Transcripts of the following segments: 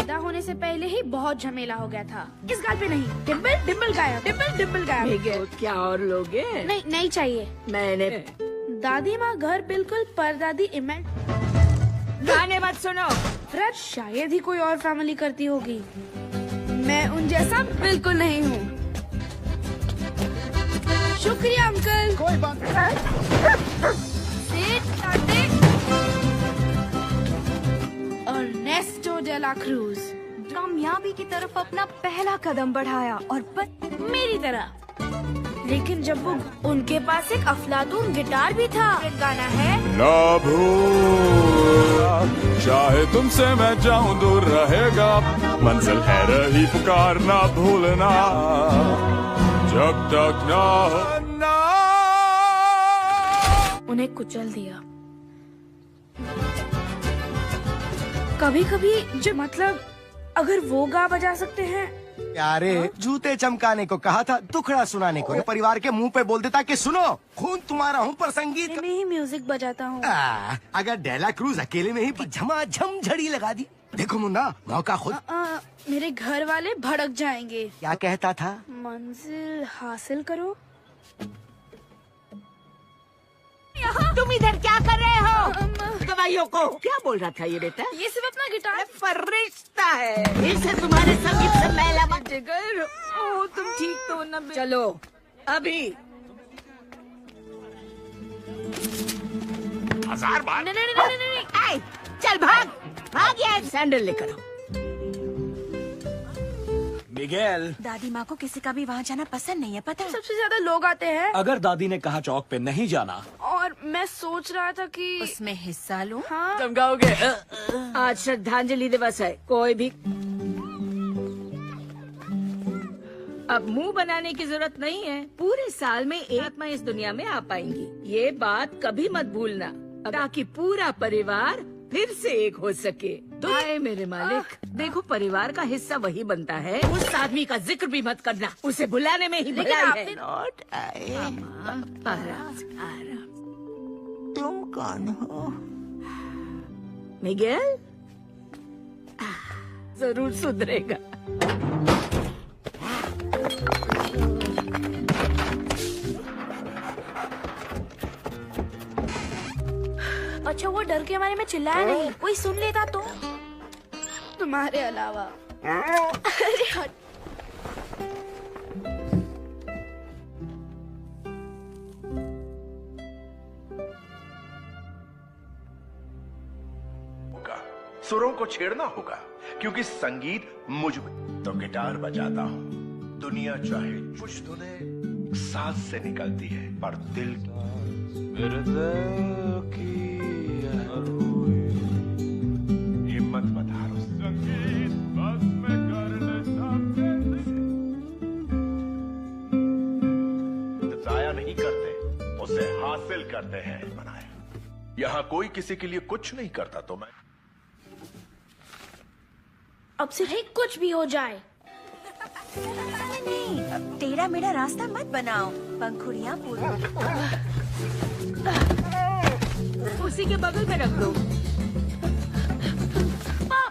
पैदा होने से पहले ही बहुत झमेला हो गया था। इस गाल पे नहीं, डिम्पल डिम्पल गायब, डिम्पल डिम्पल गायब। क्या और लोगे? नहीं नहीं चाहिए। मैंने दादी माँ घर बिल्कुल परदादी इमेज। गाने मत सुनो। फ्रेड शायद ही कोई और फैमिली करती होगी। मैं उन जैसा बिल्कुल नहीं हूँ। शुक्रिया अंकल। कोई बात अर्नेस्टो डे ला क्रूज कामयाबी की तरफ अपना पहला कदम बढ़ाया और मेरी तरह। लेकिन जब वो उनके पास एक अफलातून गिटार भी था। गाना है ना भूलना, चाहे तुमसे मैं जाऊं दूर रहेगा, मंजिल है रही पुकार ना भूलना, जब तक ना हो ना। उन्हें कुचल दिया। कभी कभी जो मतलब अगर वो गा बजा सकते हैं। प्यारे जूते चमकाने को कहा था, दुखड़ा सुनाने को। परिवार के मुंह पे बोल देता कि सुनो, खून तुम्हारा हूँ पर संगीत मैं ही म्यूजिक बजाता हूँ। अगर डेला क्रूज अकेले में ही झमाझम झड़ी लगा दी। देखो मुन्ना, मौका खुद। मेरे घर वाले भड़क जाएंगे। क्या कहता था? मंजिल हासिल करो। तुम इधर क्या कर रहे हो? दवाइयों को क्या बोल रहा था ये बेटा? ये सिर्फ अपना गिटार फरिश्ता है, इसे तुम्हारे संगीत से मैला मत। जिगर, ओ तुम ठीक तो न? चलो अभी 1000 बार। नहीं नहीं नहीं नहीं नहीं। आए, चल भाग भाग यार, सैंडल लेकर आओ। मिगेल, दादी माँ को किसी का भी वहाँ जाना पसंद नहीं है, पता है? सबसे ज्यादा लोग आते हैं। अगर दादी ने कहा चौक पे नहीं जाना। और मैं सोच रहा था कि उसमें हिस्सा लूं? हाँ। तुम गाओगे? आज श्रद्धांजलि दिवस है, कोई भी अब मुंह बनाने की जरूरत नहीं है। पूरे साल में एक आत्मा इस दुनिया में आ पाएंगी, ये बात कभी मत भूलना, ताकि पूरा परिवार फिर से एक हो सके। आए मेरे मालिक, देखो परिवार का हिस्सा वही बनता है। उस आदमी का जिक्र भी मत करना, उसे बुलाने में ही भलाई है। लौट आए। आराम। तुम कौन हो? मिगेल जरूर सुधरेगा। अच्छा वो डर के मारे में चिल्लाया नहीं, कोई सुन लेता तो। तुम्हारे अलावा। अरे हट। सुरों को छेड़ना होगा, क्योंकि संगीत मुझ में। तो गिटार बजाता हूँ, दुनिया चाहे कुछ धुने सांस से निकलती है, पर दिल मेरे दिल की हिम्मत मत हारो। संगीत बस में करने जाया नहीं करते, उसे हासिल करते हैं। बनाए यहाँ कोई किसी के लिए कुछ नहीं करता, तो मैं अब से ही कुछ भी हो जाए। नहीं, टेढ़ा मेढ़ा रास्ता मत बनाओ, पंखुड़ियाँ पूरी। उसी के बगल में रख दो।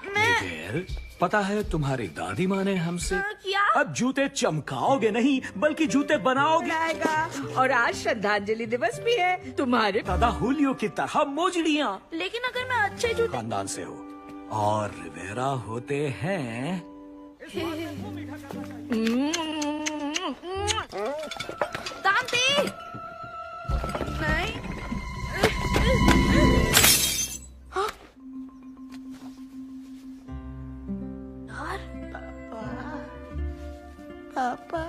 मिगेल, पता है तुम्हारी दादी माँ ने हमसे क्या? अब जूते चमकाओगे नहीं बल्कि जूते बनाओगे। और आज श्रद्धांजलि दिवस भी है तुम्हारे। दादा हुलियो की तरह मोजड़ियाँ लेकिन अगर मैं अच्छे जूते। खानदान से हो और रिवेरा होते हैं। तांती नहीं। हाँ? यार पापा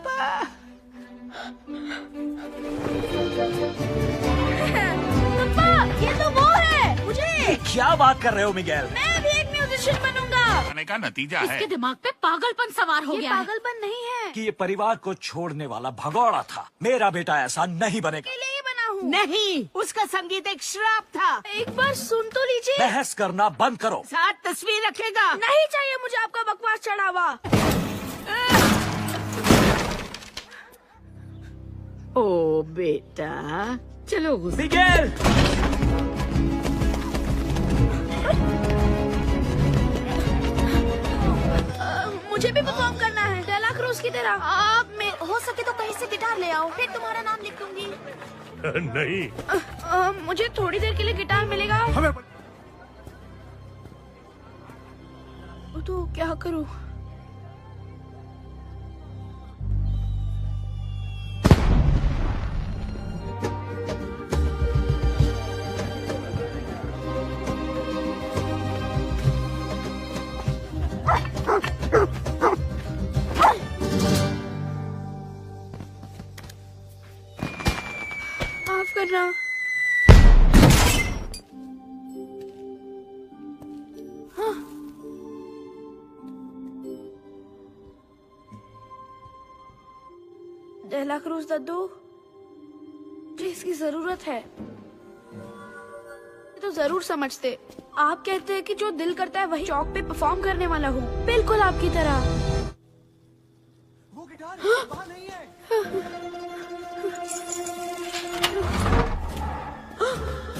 ये तो वो है। मुझे क्या बात कर रहे हो मिगेल? मैं भी एक म्यूजिशियन बनूंगा। आने का नतीजा है इसके दिमाग पे पागलपन सवार हो ये गया है। पागलपन नहीं है। कि ये परिवार को छोड़ने वाला भगौड़ा था। मेरा बेटा ऐसा नहीं बनेगा। अकेले ही बना हूँ। नहीं, उसका संगीत एक श्राप था। एक बार सुन तो लीजिए। बहस करना बंद करो। साथ तस्वीर रखेगा। नहीं चाहिए मुझे आपका बकवास चढ़ावा। ओ बेटा, चलो मिगेल, मुझे भी परफॉर्म करना है डेला क्रूज की तरह। आप मैं हो सके तो कहीं से गिटार ले आओ, फिर तुम्हारा नाम लिख दूंगी। नहीं, मुझे थोड़ी देर के लिए गिटार मिलेगा? हमें तो क्या करूं? माफ करना। डेला क्रूज दद्दू, मुझे इसकी जरूरत है। तो जरूर समझते। आप कहते हैं कि जो दिल करता है वही चौक पे परफॉर्म करने वाला हूँ, बिल्कुल आपकी तरह। वो गिटार वहाँ नहीं है।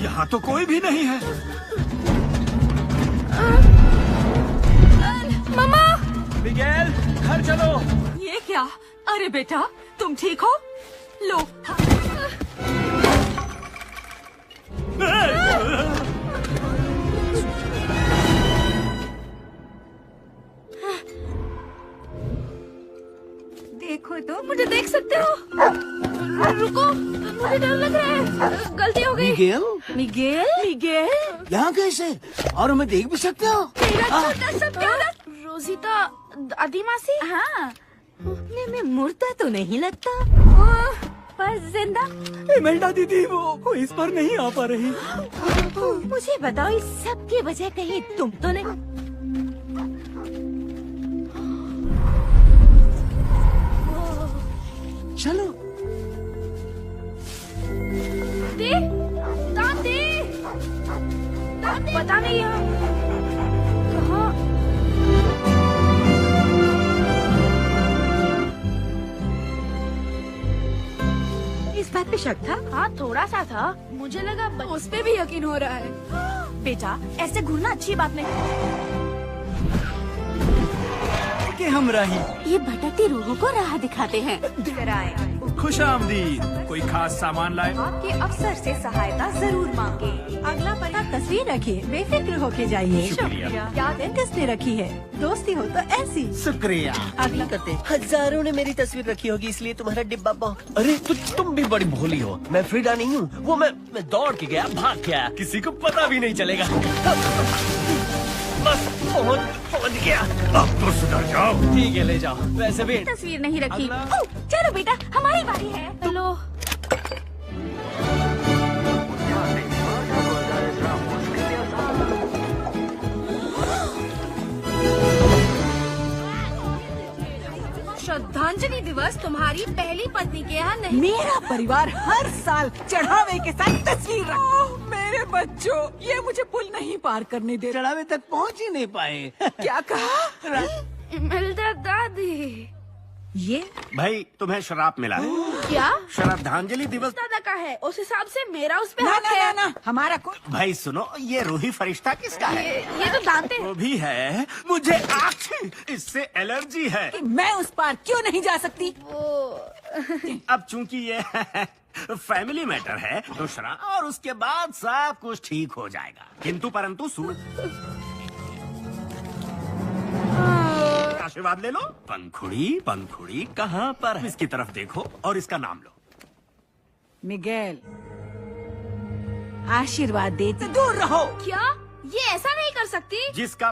यहाँ तो कोई भी नहीं है। मामा, मिगेल, घर चलो। ये क्या? अरे बेटा, तुम ठीक हो? लो। देखो तो। मुझे देख सकते हो? रुको, मुझे डर लग रहा है। गलती हो गई। मिगेल, मिगेल, मिगेल, यहाँ कैसे? और हमें देख भी सकते हो? मेरा छोटा सा प्यारा रोजीता दादी मासी। हाँ, में मुर्दा तो नहीं लगता, पर जिंदा। इमेल्डा दीदी, वो इस पर नहीं आ पा रही। मुझे बताओ, इस सब की वजह कहीं तुम तो नहीं? चलो। दे, दाम दे, दाम दे। पता नहीं यहाँ कहाँ। इस बात पे शक था? हाँ, थोड़ा सा था। मुझे लगा उस पे भी यकीन हो रहा है। बेटा, ऐसे घूरना अच्छी बात नहीं। कि हम रही। ये भटकती रूहों को राह दिखाते हैं। खुश आमदीद। कोई खास सामान लाए? आपके अफसर से सहायता जरूर मांगे। अगला पता तस्वीर रखिए, बेफिक्र होके जाइए। शुक्रिया। याद है किसने रखी है? दोस्ती हो तो ऐसी। शुक्रिया। अगला करते। हजारों ने मेरी तस्वीर रखी होगी, इसलिए तुम्हारा डिब्बा अरे तुम भी बड़ी भोली हो। मैं फ्रीडा नहीं हूँ। वो मैं दौड़ के गया, भाग के आया, किसी को पता भी नहीं चलेगा। बस पहुँच गया। अब तो सुधर जाओ। ठीक है, ले जाओ। वैसे भी तस्वीर नहीं रखी। ओह, चलो बेटा, हमारी बारी है। चलो। श्रद्धांजलि दिवस तुम्हारी पहली पत्नी के यहाँ नहीं। मेरा परिवार हर साल चढ़ावे के साथ तस्वीर मेरे बच्चों, ये मुझे पुल नहीं पार करने दे। चढ़ावे तक पहुँच ही नहीं पाए। क्या कहा? इमेल्डा दादी। ये भाई, तुम्हें श्राप मिला है। क्या? श्रद्धांजलि दिवस। दादा का है, उस हिसाब से मेरा उस पे ना हक ना है। ना, हमारा कोई। भाई सुनो, ये रूही फरिश्ता किसका है? ये तो जानते हैं। वो भी है। मुझे आँख, इससे एलर्जी है। मैं उस पार क्यों नहीं जा सकती? अब चूंकि ये फैमिली मैटर है तो श्राप, और उसके बाद सब कुछ ठीक हो जाएगा। किंतु परंतु आशीर्वाद ले लो। पंखुड़ी कहाँ पर है? इसकी तरफ देखो और इसका नाम लो। मिगेल, आशीर्वाद देते दूर रहो। क्या? ये ऐसा नहीं कर सकती। जिसका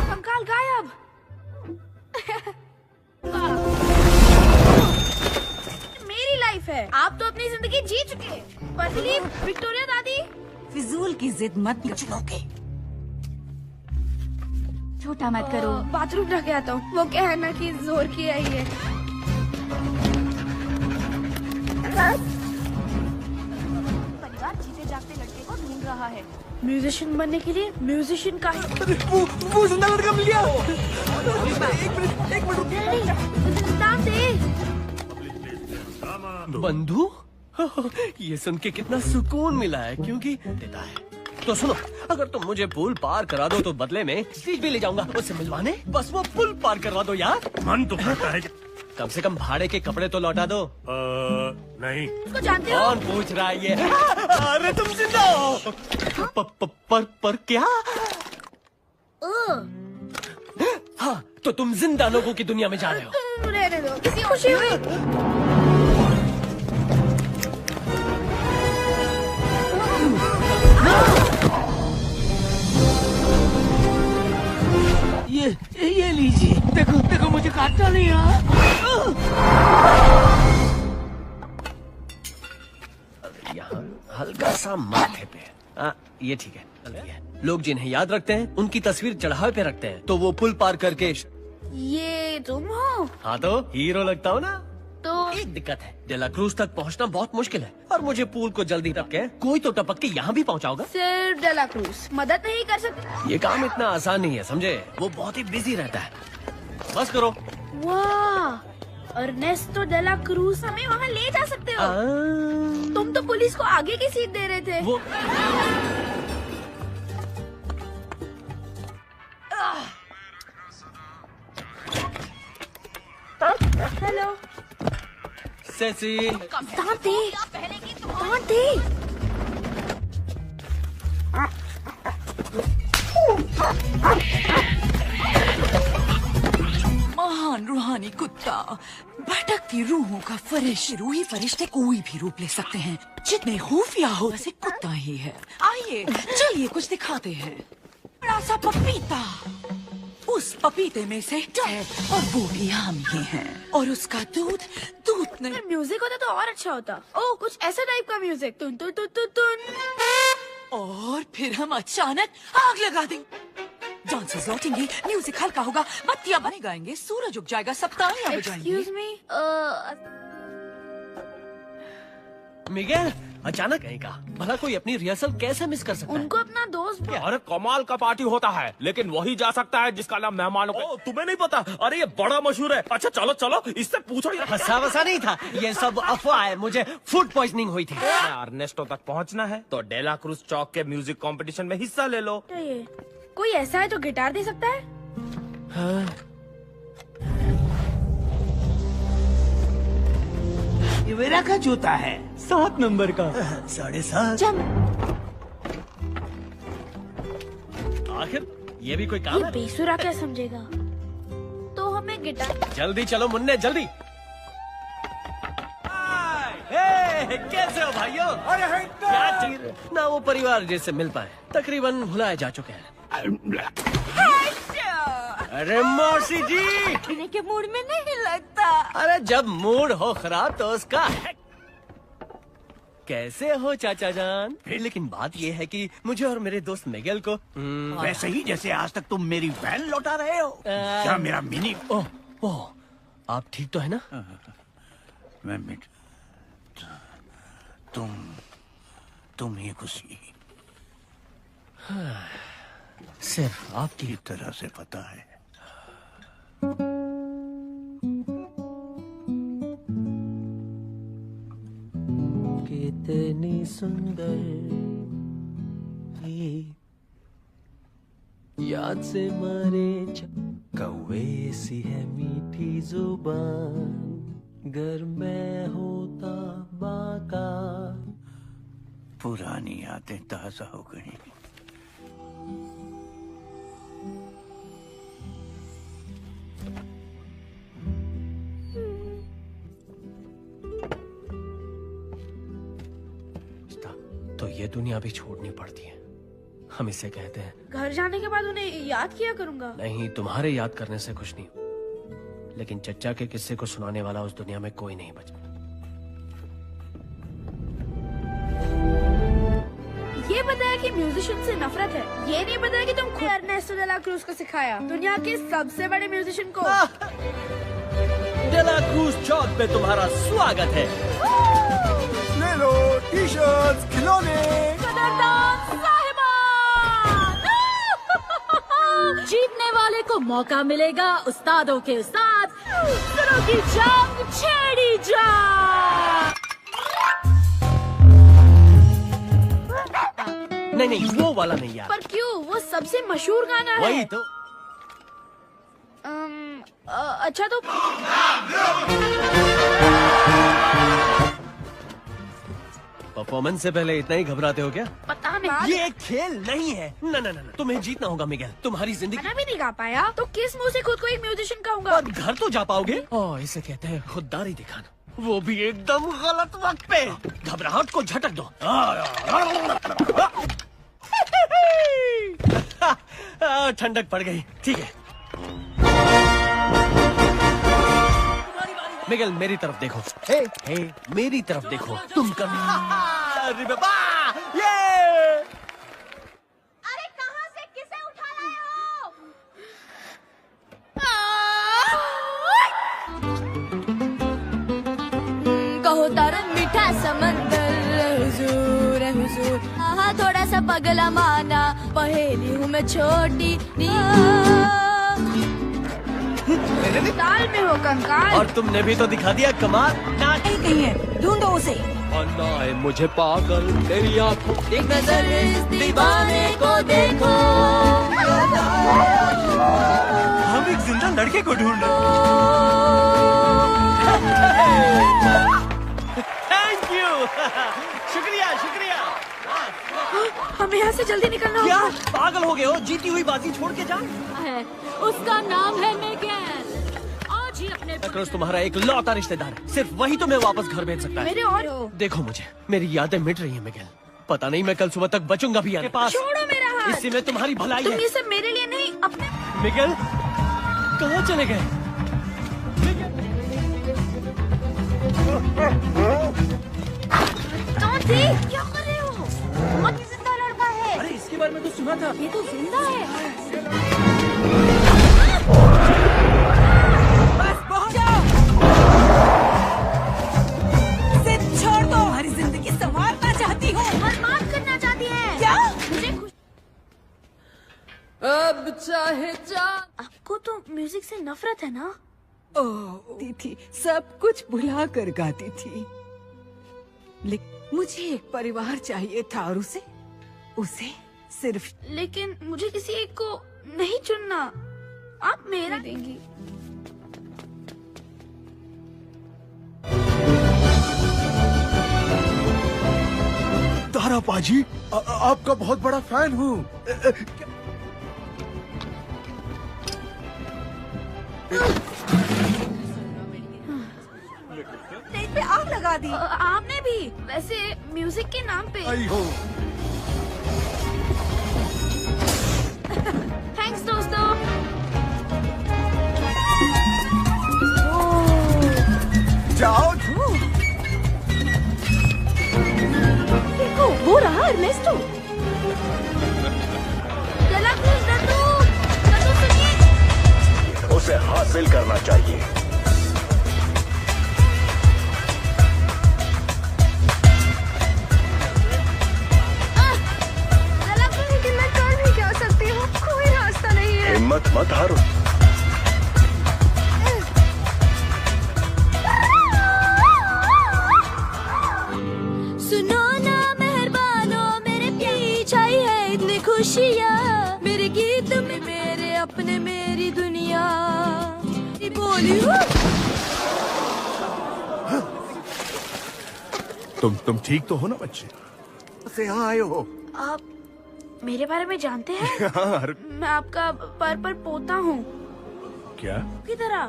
कंकाल गायब। मेरी लाइफ है, आप तो अपनी जिंदगी जी चुके। पतली विक्टोरिया दादी। फिजूल की जिद मत चुनोगे। छोटा मत करो। बाथरूम जाके आता हूँ। वो क्या है ना कि जोर की आई है। परिवार जीते जागते लड़के को ढूंढ रहा है। म्यूजिशियन बनने के लिए म्यूजिशियन का वो जिंदा लड़का मिल गया। एक मिनट दाम दे। बंधु, ये सुन के कितना सुकून मिला है, क्योंकि देता है। तो सुनो, अगर तुम मुझे पुल पार करा दो तो बदले में स्पीच भी ले जाऊंगा उससे मिलवाने। बस वो पुल पार करवा दो यार। मन तो करता है। कम से कम भाड़े के कपड़े तो लौटा दो। नहीं। उसको जानते हो? कौन पूछ रहा है ये? अरे तुम जिंदा हो? पर क्या? हाँ, तो तुम जिंदा लोगों की दुनिया में जा रहे हो। रहने दो, किसी खुशी हुई। ये लीजिए। देखो देखो, मुझे काटना नहीं यार। यहाँ हल्का सा माथे पे। ये ठीक है। लोग जिन्हें याद रखते हैं उनकी तस्वीर चढ़ावे पे रखते हैं, तो वो पुल पार करके। ये तुम हो? हाँ तो हीरो लगता हो ना। तो एक दिक्कत है, डेला क्रूज तक पहुँचना बहुत मुश्किल है और मुझे पूल को जल्दी टपके कोई तो टपक के यहाँ भी पहुँचाओगा। सिर्फ डेला क्रूज मदद नहीं कर सकते? ये काम इतना आसान नहीं है, समझे? वो बहुत ही बिजी रहता है। बस करो। वाह, अर्नेस्टो डेला क्रूज हमें वहाँ ले जा सकते हो। तुम तो पुलिस को आगे की सीट दे रहे थे। वो हेलो सेसी। दांत दे। महान रूहानी कुत्ता, भटकती रूहों का रूही फरिश्ते कोई भी रूप ले सकते हैं। जितने खुफिया हो वैसे कुत्ता ही है। आइए चलिए कुछ दिखाते हैं। बड़ा सा पपीता, उस पपीते में से है और वो भी हम ही हैं। और उसका दूध नहीं। म्यूजिक होता तो और अच्छा होता। ओ, कुछ ऐसा टाइप का म्यूजिक। तुन तुन तुन तुन तुन। और फिर हम अचानक आग लगा देंगे। डांसर्स लौटेंगे, म्यूजिक हल्का होगा, बत्तियां बने गाएंगे, सूरज उग जाएगा, सब तालियां बजाएंगे। Excuse me, मिगेल, अचानक कहीं का भला कोई अपनी रिहर्सल कैसे मिस कर सकता है? उनको अपना दोस्त। अरे कमाल का पार्टी होता है, लेकिन वही जा सकता है जिसका नाम मेहमानों को। तुम्हें नहीं पता? अरे ये बड़ा मशहूर है। अच्छा चलो चलो, इससे पूछो। हंसा वसा नहीं था, ये सब अफवाह है। मुझे फूड पॉइजनिंग हुई थी। अर्नेस्टो तक पहुंचना है तो डेला क्रूज चौक के म्यूजिक कंपटीशन में हिस्सा ले लो। कोई ऐसा है जो गिटार दे सकता है? हाँ। ये मेरा का जूता है, 7 नंबर का। 7.5। आखिर ये भी कोई काम ये है? बेसुरा क्या समझेगा? तो हमें गिटार। जल्दी चलो मुन्ने, जल्दी। हे, कैसे हो भाइयों? क्या चाहिए? ना वो परिवार जैसे मिल पाए, तकरीबन भुलाए जा चुके हैं। अरे मौसी जी, पीने के मूड में नहीं लगता। अरे जब मूड हो खराब तो उसका है। कैसे हो चाचा जान? लेकिन बात ये है कि मुझे और मेरे दोस्त मिगेल को वैसे ही जैसे आज तक तुम मेरी वैन लौटा रहे हो। क्या मेरा मिनी? ओह, आप ठीक तो है ना? मैं तुम ही खुशी। सिर्फ आपकी तरह से पता है। कितनी सुंदर ये याद से मारे कौवे सी है मीठी जुबान। घर में होता बाका। पुरानी यादें ताजा हो गई। तो ये दुनिया भी छोड़नी पड़ती है, हम इसे कहते हैं। घर जाने के बाद उन्हें याद किया करूंगा। नहीं, तुम्हारे याद करने से कुछ नहीं, लेकिन चच्चा के किस्से को सुनाने वाला उस दुनिया में कोई नहीं बचा। ये बताया कि म्यूजिशियन से नफरत है, ये नहीं बताया कि तुम खुद अर्नेस्टो डेला क्रूज को सिखाया, दुनिया के सबसे बड़े म्यूजिशियन को। डेला क्रूज चौक पे तुम्हारा स्वागत है। ले लो टी-शर्ट्स, खिलौने। जीतने वाले को मौका मिलेगा उस्तादों के उस्ताद सुरों की जंग छेड़ी जा। नहीं, वो वाला नहीं यार। पर क्यों? वो सबसे मशहूर गाना है। वही तो। अच्छा तो परफॉर्मेंस से पहले इतना ही घबराते हो क्या? पता नहीं। ये एक खेल नहीं है। ना ना ना, तुम्हें जीतना होगा मिगेल। तुम्हारी जिंदगी गाना भी नहीं गा पाया तो किस मुंह से खुद को एक म्यूजिशियन कहूंगा? पर घर तो जा पाओगे। ओह, इसे कहते हैं खुददारी दिखाना, वो भी एकदम गलत वक्त पे। घबराहट को झटक दो। ठंडक पड़ गई। ठीक है मिगेल, मेरी तरफ देखो। हे मेरी तरफ देखो। तुम कभी अरे बाबा, ये अरे कहाँ से किसे उठा लाए हो? कहो तारा मीठा समंदर हुजूर हुजूर, हाँ थोड़ा सा पगला माना, पहेली हूँ मैं छोटी ताल में हो कंकाल। और तुमने भी तो दिखा दिया कमाल। कहीं है, ढूंढो उसे। अन्ना है मुझे पागल तेरी आंखों। एक नजर इस दीवाने को देखो। हम एक जिंदा लड़के को ढूंढ रहे थैंक यू। शुक्रिया शुक्रिया। हमें यहाँ से जल्दी निकलना क्या होगा। पागल हो गए हो? जीती हुई बाजी छोड़ के जाओ। उसका नाम है मिगेल। आज ही अपने क्रॉस तुम्हारा एक लौता रिश्तेदार है, सिर्फ वही तुम्हें वापस घर भेज सकता है। मेरे और देखो मुझे, मेरी यादें मिट रही हैं मिगेल। पता नहीं मैं कल सुबह तक बचूंगा भी आपके पास। छोड़ो मेरा हाथ। इसी में तुम्हारी भलाई तुम है। ये सब मेरे लिए नहीं अपने। मिगेल कहाँ चले गए? कौन थी? क्या कर रहे हो? बहुत ही जिंदा लड़का है। अरे इसके बारे में तो सुना था। ये तो जिंदा है। बस पहुंच जाओ। सिर्फ छोड़ दो। हमारी जिंदगी संवारना चाहती हूँ। बर्बाद करना चाहती है। क्या? मुझे खुश। अब चाहे जा। आपको तो म्यूजिक से नफरत है ना? ओह थी, सब कुछ भुला कर गाती थी, लेकिन मुझे एक परिवार चाहिए था और उसे सिर्फ। लेकिन मुझे किसी एक को नहीं चुनना। आप मेरा देंगी। तारा पाजी, आपका बहुत बड़ा फैन हूँ। स्टेज पे आग लगा दी। आपने भी। वैसे म्यूजिक के नाम पे। आई हो। थैंक्स दोस्तों। जाओ। देखो वो रहा अर्नेस्टो। चला प्लीज नंदू। नंदू सुनिए। उसे हासिल करना चाहिए। चला प्लीज। लेकिन मैं कर भी क्या सकती हूँ? कोई रास्ता नहीं है। हिम्मत मत हारो। सुनो ना मेहरबानो, मेरे पीछे आई है इतनी खुशियाँ। मेरे गीत में मेरे अपने, मेरी दुनिया बोली हूँ। तुम ठीक तो हो ना बच्चे? से यहाँ आए हो? आप मेरे बारे में जानते हैं? यार मैं आपका पर पोता हूँ क्या? की तरह।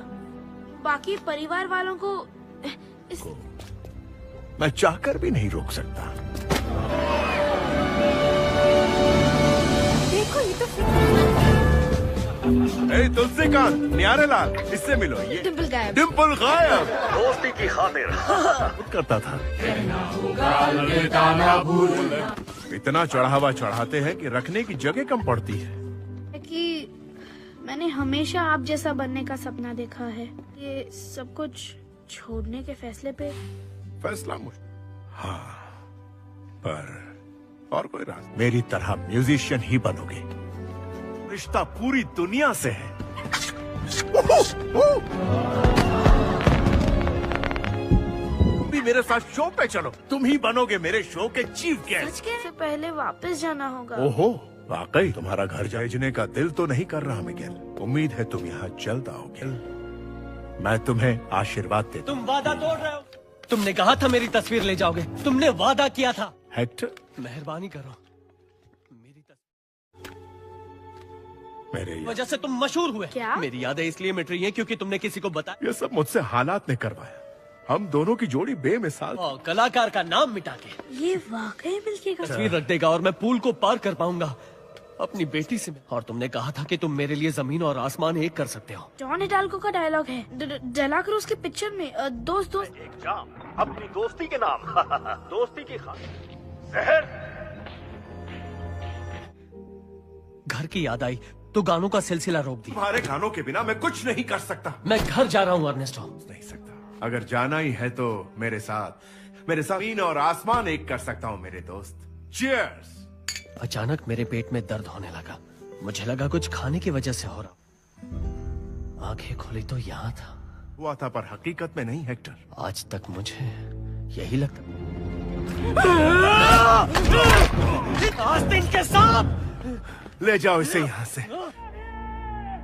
बाकी परिवार वालों को इस मैं चाहकर भी नहीं रोक सकता। देखो ये तो तुलसीकांत, न्यारेलाल, इससे मिलो। ये डिम्पल गायब। डिम्पल गायब दोस्ती की खातिर करता था। इतना चढ़ावा चढ़ाते हैं कि रखने की जगह कम पड़ती है। कि मैंने हमेशा आप जैसा बनने का सपना देखा है। ये सब कुछ छोड़ने के फैसले पे फैसला मुश्किल। हाँ, पर और कोई रास्ता? मेरी तरह म्यूजिशियन ही बनोगे। रिश्ता पूरी दुनिया से है। भी मेरे साथ शो पे चलो, तुम ही बनोगे मेरे शो के चीफ गेस्ट। से पहले वापस जाना होगा। ओहो, वाकई तुम्हारा घर भेजने का दिल तो नहीं कर रहा मिगेल। उम्मीद है तुम यहाँ जल्द आओगे। मैं तुम्हें आशीर्वाद देता तुम वादा तोड़ रहे हो। तुमने कहा था मेरी तस्वीर ले जाओगे, तुमने वादा किया था। हेक्टर, मेहरबानी करो, मेरी मेरे वजह से तुम मशहूर हुए। क्या? मेरी यादें इसलिए मिट रही हैं क्योंकि तुमने किसी को बताया। ये सब मुझसे हालात ने करवाया। हम दोनों की जोड़ी बेमिसाल। और कलाकार का नाम मिटा के ये वाकई मिलके का तस्वीर रख देगा और मैं पूल को पार कर पाऊंगा अपनी बेटी से। और तुमने कहा था कि तुम मेरे लिए जमीन और आसमान एक कर सकते हो। जॉन हिडाल्गो का डायलॉग है डेला क्रूज के पिक्चर में। दोस्त दोस्त एक जाम अपनी दोस्ती के नाम दोस्ती की खातिर जहर। घर की याद आई तो गानों का सिलसिला रोक दिया। तुम्हारे गानों के बिना मैं कुछ नहीं कर सकता। मैं घर जा रहा हूँ अर्नेस्टो। नहीं सकता। अगर जाना ही है तो मेरे साथ जमीन और आसमान एक कर सकता हूँ मेरे दोस्त। चीयर्स। अचानक मेरे पेट में दर्द होने लगा। मुझे लगा कुछ खाने की वजह से हो रहा। आंखें खोली तो यहाँ था। हुआ था पर हकीकत में नहीं हेक्टर। आज तक मुझे यही लगता। आस्तीन के सांप! ले जाओ इसे यहाँ से।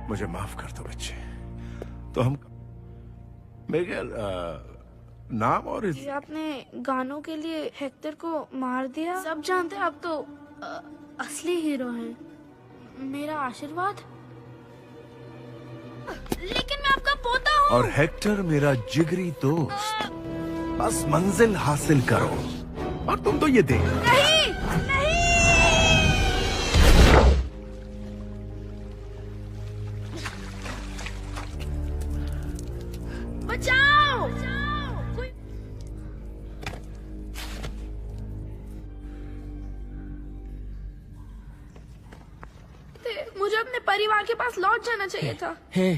मुझे माफ कर दो बच्चे। तो हम मिगेल, नाम और जी, आपने गानों के लिए हेक्टर को मार दिया। सब जानते हैं आप तो असली हीरो हैं। मेरा आशीर्वाद। लेकिन मैं आपका पोता हूँ। और हेक्टर मेरा जिगरी दोस्त। बस मंजिल हासिल करो और तुम तो ये देख। नहीं नहीं। बचाओ, कोई मुझे अपने परिवार के पास लौट जाना चाहिए था।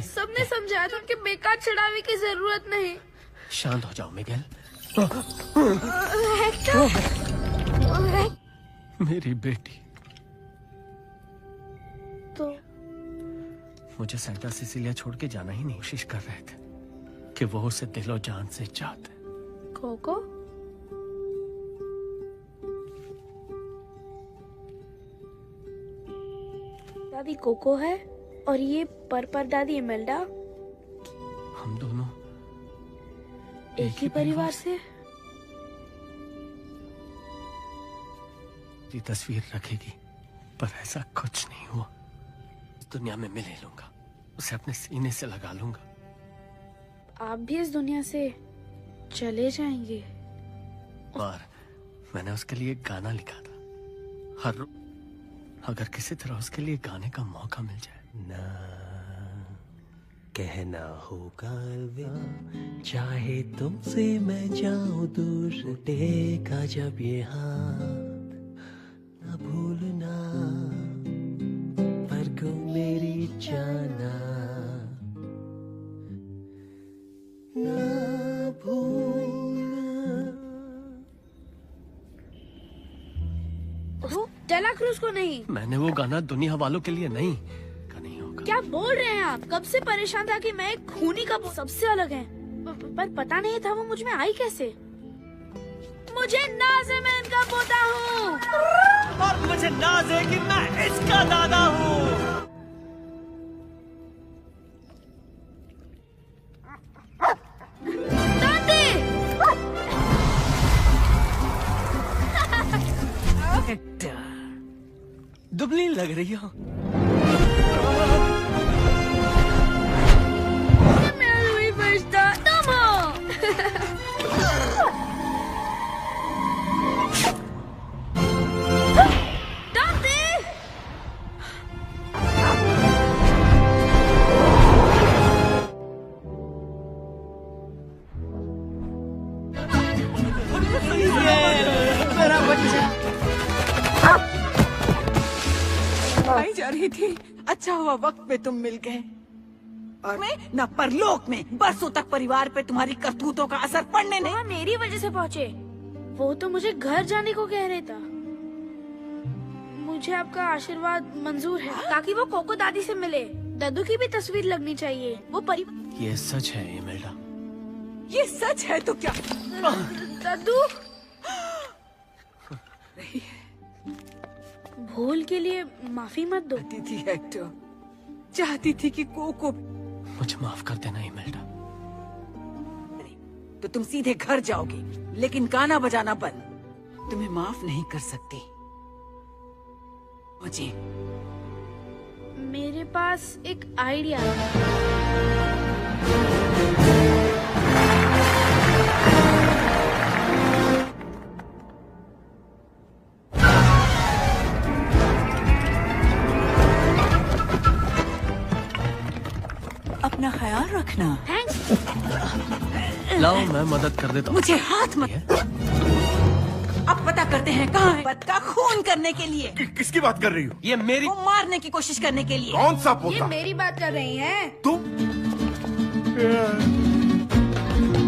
सबने समझाया था कि बेकार चढ़ावे की जरूरत नहीं। शांत हो जाओ मिगेल। मेरी बेटी। तो मुझे सेंटा सिसिलिया छोड़ के जाना ही नहीं। कोशिश कर रहे थे कि वो उसे दिलो जान से चाहते। कोको दादी कोको है और ये पर दादी इमेल्डा। हम दोनों एक ही परिवार से। ये तस्वीर रखेगी पर ऐसा कुछ नहीं हुआ। इस दुनिया में मिले लूंगा, उसे अपने सीने से लगा लूंगा। आप भी इस दुनिया से चले जाएंगे। और मैंने उसके लिए एक गाना लिखा था। हर अगर किसी तरह उसके लिए गाने का मौका मिल जाए। ना कहना होगा अलविदा, चाहे तुमसे मैं जाऊं दूर, टेका जब ये हाथ, न भूलना पर को मेरी जाना, न भूलना। डेला क्रूज को नहीं। मैंने वो गाना दुनिया वालों के लिए नहीं। क्या बोल रहे हैं आप? कब से परेशान था कि मैं एक खूनी का सबसे अलग है। पर पता नहीं था वो मुझ में आई कैसे। मुझे नाज है मैं इनका पोता हूँ। और मुझे नाज है कि मैं इसका दादा हूँ। दुबली लग रही हो। आई जा रही थी, अच्छा हुआ वक्त पे तुम मिल गए। और मैं न परलोक में बरसों तक परिवार पे तुम्हारी करतूतों का असर पड़ने नहीं। मेरी वजह से पहुँचे। वो तो मुझे घर जाने को कह रहे था। मुझे आपका आशीर्वाद मंजूर है ताकि वो कोको दादी से मिले। दादू की भी तस्वीर लगनी चाहिए। वो ये सच है इमेल्डा। ये सच है तो क्या? दादू भूल के लिए माफी मत दो। चाहती थी हेक्टर, चाहती थी कि कोको। मुझे माफ कर देना इमेल्डा। तो तुम सीधे घर जाओगी, लेकिन गाना बजाना बंद। तुम्हें माफ नहीं कर सकती मुझे। मेरे पास एक आइडिया है। अपना ख्याल रखना। लाओ मैं मदद कर देता हूँ। मुझे हाथ मत। अब पता करते हैं कहाँ है पत का खून करने के लिए। किसकी बात कर रही हो? ये मेरी वो मारने की कोशिश करने के लिए। कौन सा ये पोता? मेरी बात कर रही हैं। तुम?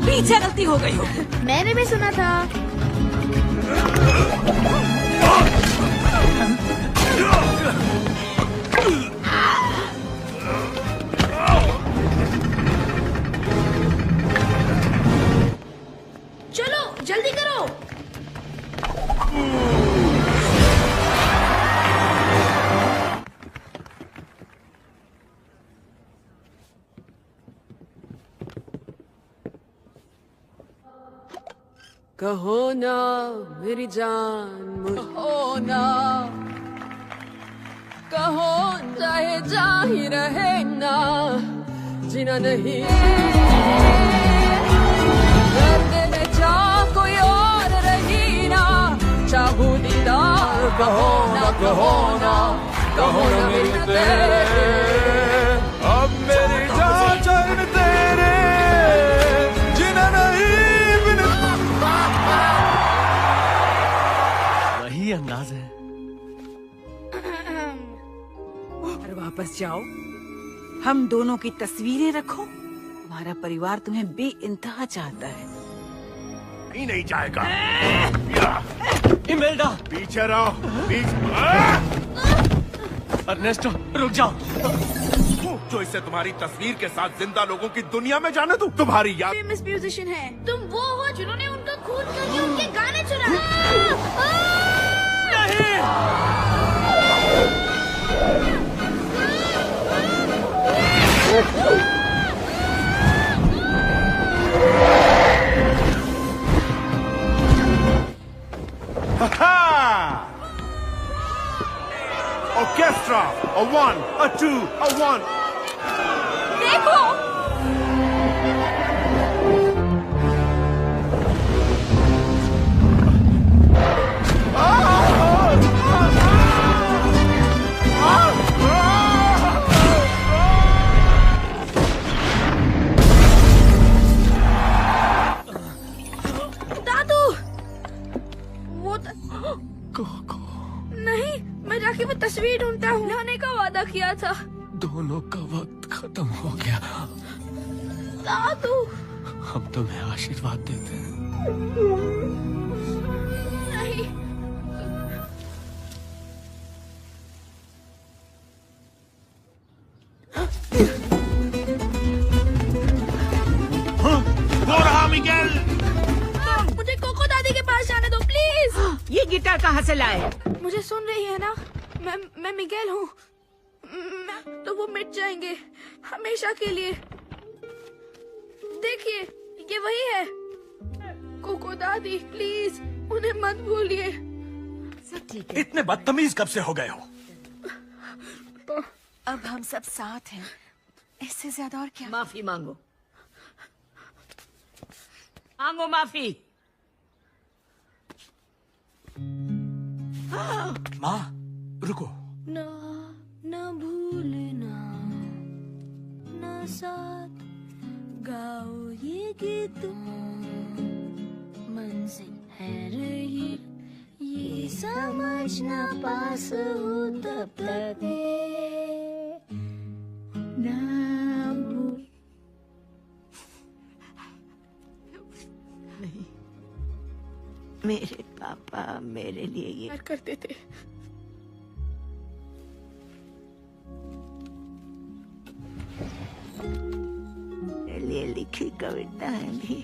पीछे गलती हो गई हो। मैंने भी सुना था। चलो जल्दी करो। कहो ना मेरी जान मुझको ना, कहो चाहे जा ही रहे ना, जीना नहीं दर्द में जा कोई और रही ना, चाहू दीदार कहो ना, कहो ना, कहो ना मेरी तेरे। अब मेरी जान चैन तेरे जीना नहीं बिन। वही अंदाज है। और वापस जाओ, हम दोनों की तस्वीरें रखो। तुम्हारा परिवार तुम्हें बेइंतहा चाहता है। नहीं जाएगा। इमेल्डा पीछे रहो। अर्नेस्टो रुक जाओ। जो इसे तुम्हारी तस्वीर के साथ जिंदा लोगों की दुनिया में जाने दो। तुम्हारी याद। फेमस म्यूजिशियन है। तुम वो हो जिन्होंने उनका खून करके उनके गाने चुरा। Orchestra, a 1, a 2, a 1. देखो दादू, वो नहीं, मैं जाके वो तस्वीर ढूंढता हूँ। लाने का वादा किया था। दोनों का वक्त खत्म हो गया। दादू हम तुम्हें आशीर्वाद देते हैं। नहीं, वो रहा मिगेल। मुझे कोको दादी के पास जाने दो प्लीज। ये गिटार कहाँ से लाए? मुझे सुन रही है ना? मैं मिगेल हूँ। तो वो मिट जाएंगे हमेशा के लिए। देखिए ये वही है। कोको दादी प्लीज उन्हें मत भूलिए। सब ठीक है। इतने बदतमीज कब से हो गए हो? अब हम सब साथ हैं, इससे ज्यादा और क्या। माफी मांगो, मांगो माफी। माँ रुको। ना ना भूलना, ना साथ गाओ ये गीत, मंजिल है रही ये समझना, पास हो तब तक ना भूल। नहीं, मेरे पापा मेरे लिए ये करते थे। मेरे लिए लिखी कविताएं भी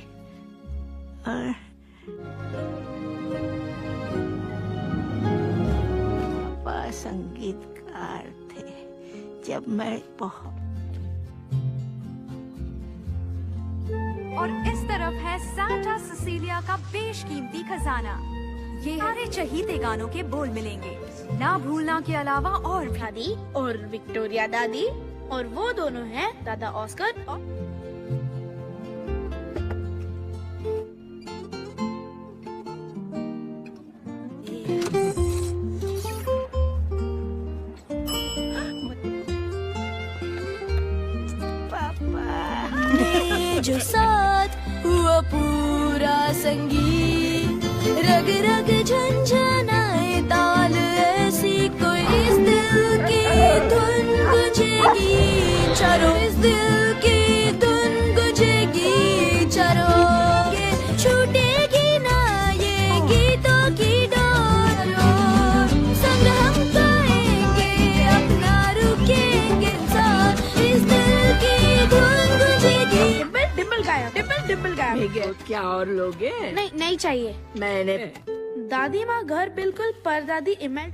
और संगीतकार थे जब मैं बहुत। और इस तरफ है सांता सिसिलिया का बेशकीमती खजाना। ये सारे चहीते गानों के बोल मिलेंगे, ना भूलना के अलावा और भी। दादी और विक्टोरिया दादी, और वो दोनों हैं दादा ऑस्कर और पापा। जो साथ हुआ पूरा संगीत, रग रग झंझनाए ताल, ऐसी कोई इस दिल की धुन गुजेगी चारों, इस दिल की धुन गुजेगी चारों, ये छूटेगी ना ये गीतों की डोर, संग हम गाएंगे अपना रुकेंगे साथ, इस दिल की धुन गुजेगी। डिम्पल गाया मिगेल, क्या और लोगे? नहीं नहीं चाहिए। मैंने दादी माँ घर बिल्कुल परदादी इमेल।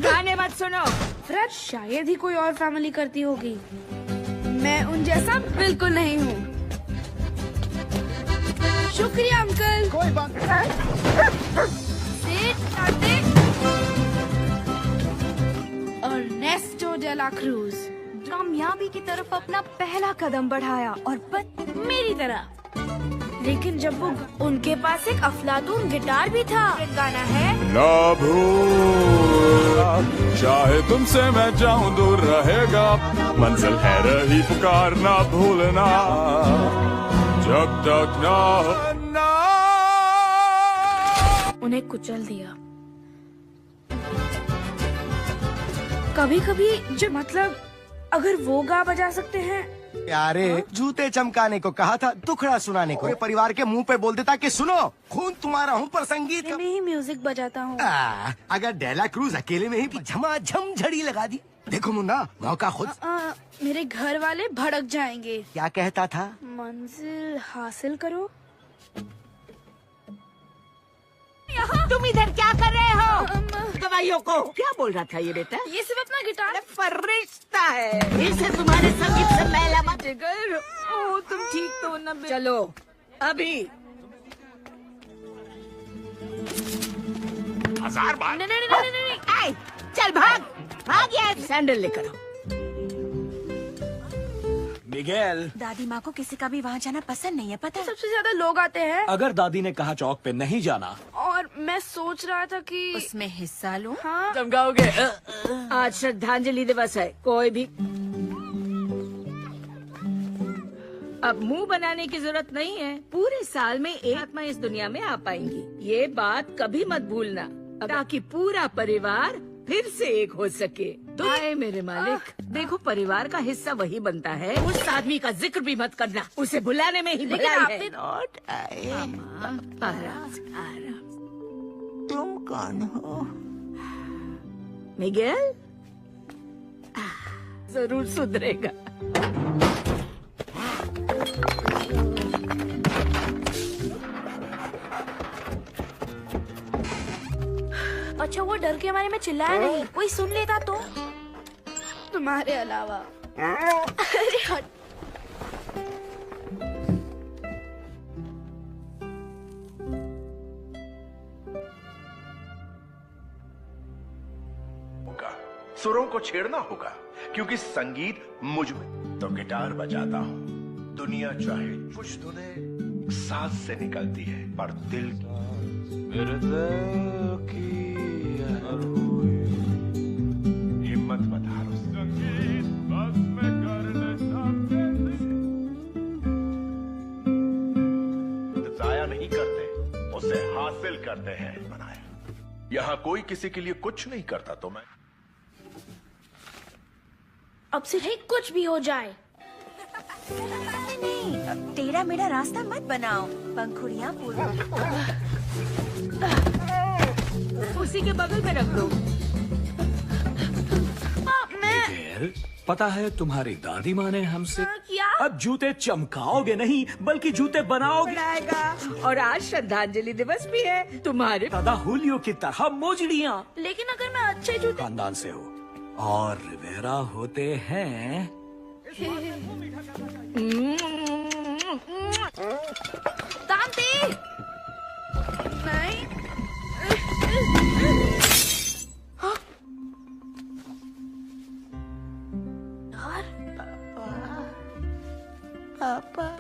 गाने मत सुनो। फ्रेड शायद ही कोई और फैमिली करती होगी, मैं उन जैसा बिल्कुल नहीं हूँ। शुक्रिया अंकल। कोई बात अर्नेस्टो डे ला क्रूज कामयाबी की तरफ अपना पहला कदम बढ़ाया और मेरी तरह, लेकिन जब वो उनके पास एक अफलातून गिटार भी था। गाना है ना भूलना, चाहे तुमसे मैं जाऊं दूर रहेगा, मंजिल है रही पुकार ना भूलना, जब तक ना उन्हें कुचल दिया। कभी कभी जो मतलब अगर वो गा बजा सकते हैं। प्यारे जूते चमकाने को कहा था, दुखड़ा सुनाने को परिवार के मुंह पे बोल देता कि सुनो खून तुम्हारा हूँ पर संगीत मैं ही म्यूजिक बजाता हूँ। अगर डेला क्रूज अकेले में ही झमाझम झड़ी लगा दी। देखो मुन्ना, मौका खुद। मेरे घर वाले भड़क जाएंगे। क्या कहता था? मंजिल हासिल करो। तुम इधर क्या कर रहे हो? दवाइयों को क्या बोल रहा था ये बेटा? ये सिर्फ अपना गिटार फरिश्ता है, इसे तुम्हारे संगीत से मैला मत। जिगर, ओ तुम ठीक तो न? चलो अभी 1000 बार। नहीं, आए, चल भाग यार, सैंडल लेकर आओ। मिगेल, दादी माँ को किसी का भी वहाँ जाना पसंद नहीं है, पता है? सबसे ज्यादा लोग आते हैं। अगर दादी ने कहा चौक पे नहीं जाना, और मैं सोच रहा था कि उसमें हिस्सा लूं। हाँ, तुम गाओगे? आज श्रद्धांजलि दिवस है, कोई भी अब मुंह बनाने की जरूरत नहीं है। पूरे साल में एक आत्मा इस दुनिया में आ पाएंगी, ये बात कभी मत भूलना, ताकि पूरा परिवार फिर से एक हो सके। आए मेरे मालिक, देखो परिवार का हिस्सा वही बनता है। उस आदमी का जिक्र भी मत करना, उसे बुलाने में ही भलाई है। लौट आए। आराम। तुम कौन हो? मिगेल? जरूर सुधरेगा। अच्छा वो डर के मारे में चिल्लाया नहीं, कोई सुन लेता तो? तुम्हारे अलावा। अरे हट। सुरों को छेड़ना होगा, क्योंकि संगीत मुझ में। तो गिटार बजाता हूँ, दुनिया चाहे कुछ धुनें सांस से निकलती है, पर दिल की हिम्मत मत हारो। जाया नहीं करते, उसे हासिल करते हैं। बनाए यहाँ कोई किसी के लिए कुछ नहीं करता, तो मैं अब से ही कुछ भी हो जाए। नहीं, टेढ़ा मेढ़ा रास्ता मत बनाओ, पंखुड़ियाँ उसी के बगल में रख दो। पता है तुम्हारी दादी माँ ने हमसे क्या? अब जूते चमकाओगे नहीं बल्कि जूते बनाओगे। बनाएगा। और आज श्रद्धांजलि दिवस भी है तुम्हारे दादा हुलियो की तरह मोजड़ियाँ लेकिन अगर मैं अच्छे जूते खानदान से हो और रिवेरा होते हैं। तांती नहीं पापा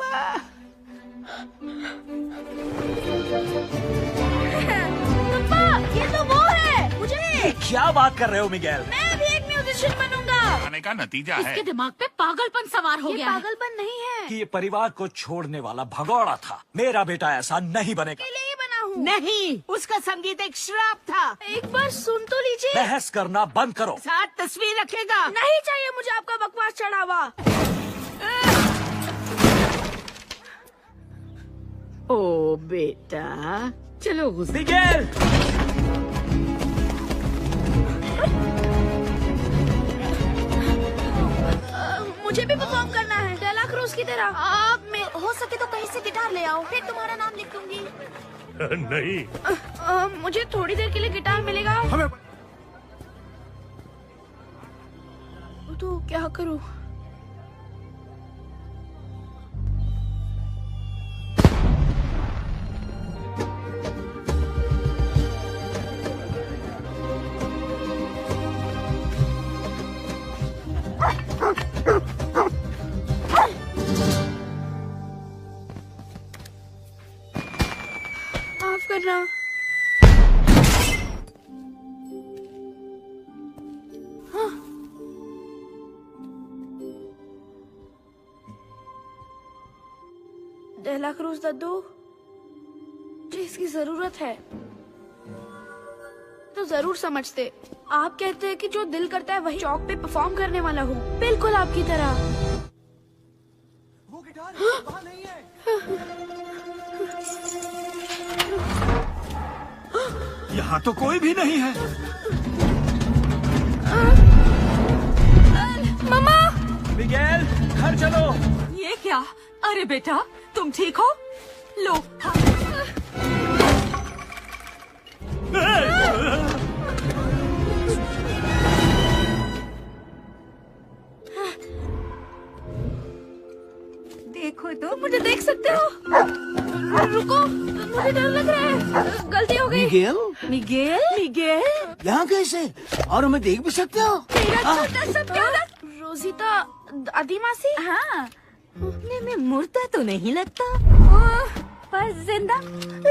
ये तो वो है मुझे। क्या बात कर रहे हो मिगेल? मैं भी एक म्यूजिशियन बनूंगा। आने का नतीजा है इसके दिमाग पे पागलपन सवार हो ये गया है। पागलपन नहीं है कि ये परिवार को छोड़ने वाला भगौड़ा था। मेरा बेटा ऐसा नहीं बनेगा। के लिए ही बना हूँ। नहीं, उसका संगीत एक श्राप था। एक बार सुन तो लीजिए। बहस करना बंद करो। साथ तस्वीर रखेगा। नहीं चाहिए मुझे आपका बकवास चढ़ावा। ओ बेटा, चलो गुस्से। मिगेल! मुझे भी परफॉर्म करना है डेला क्रूज की तरह। आप में हो सके तो कहीं से गिटार ले आओ, फिर तुम्हारा नाम लिख दूंगी। नहीं मुझे थोड़ी देर के लिए गिटार मिलेगा? हमें तो क्या करूं? माफ करना। हाँ। डेला क्रूज दद्दू, मुझे इसकी जरूरत है तो जरूर समझते। आप कहते हैं कि जो दिल करता है वही चौक पे परफॉर्म करने वाला हूँ, बिल्कुल आपकी तरह। वो गिटार वहाँ नहीं है। यहाँ तो कोई भी नहीं है। मम्मा! मिगेल, घर चलो। ये क्या? अरे बेटा, तुम ठीक हो? लो। देखो तो मुझे देख सकते हो। रुको, मुझे डर लग रहा है। गलती हो गई। मिगेल, मिगेल? मिगेल? यहाँ कैसे? और हमें देख भी सकते हो? तेरा छोटा सा प्यारा रोजिता आदिमासी। हाँ, में मुर्दा तो नहीं लगता, पर जिंदा।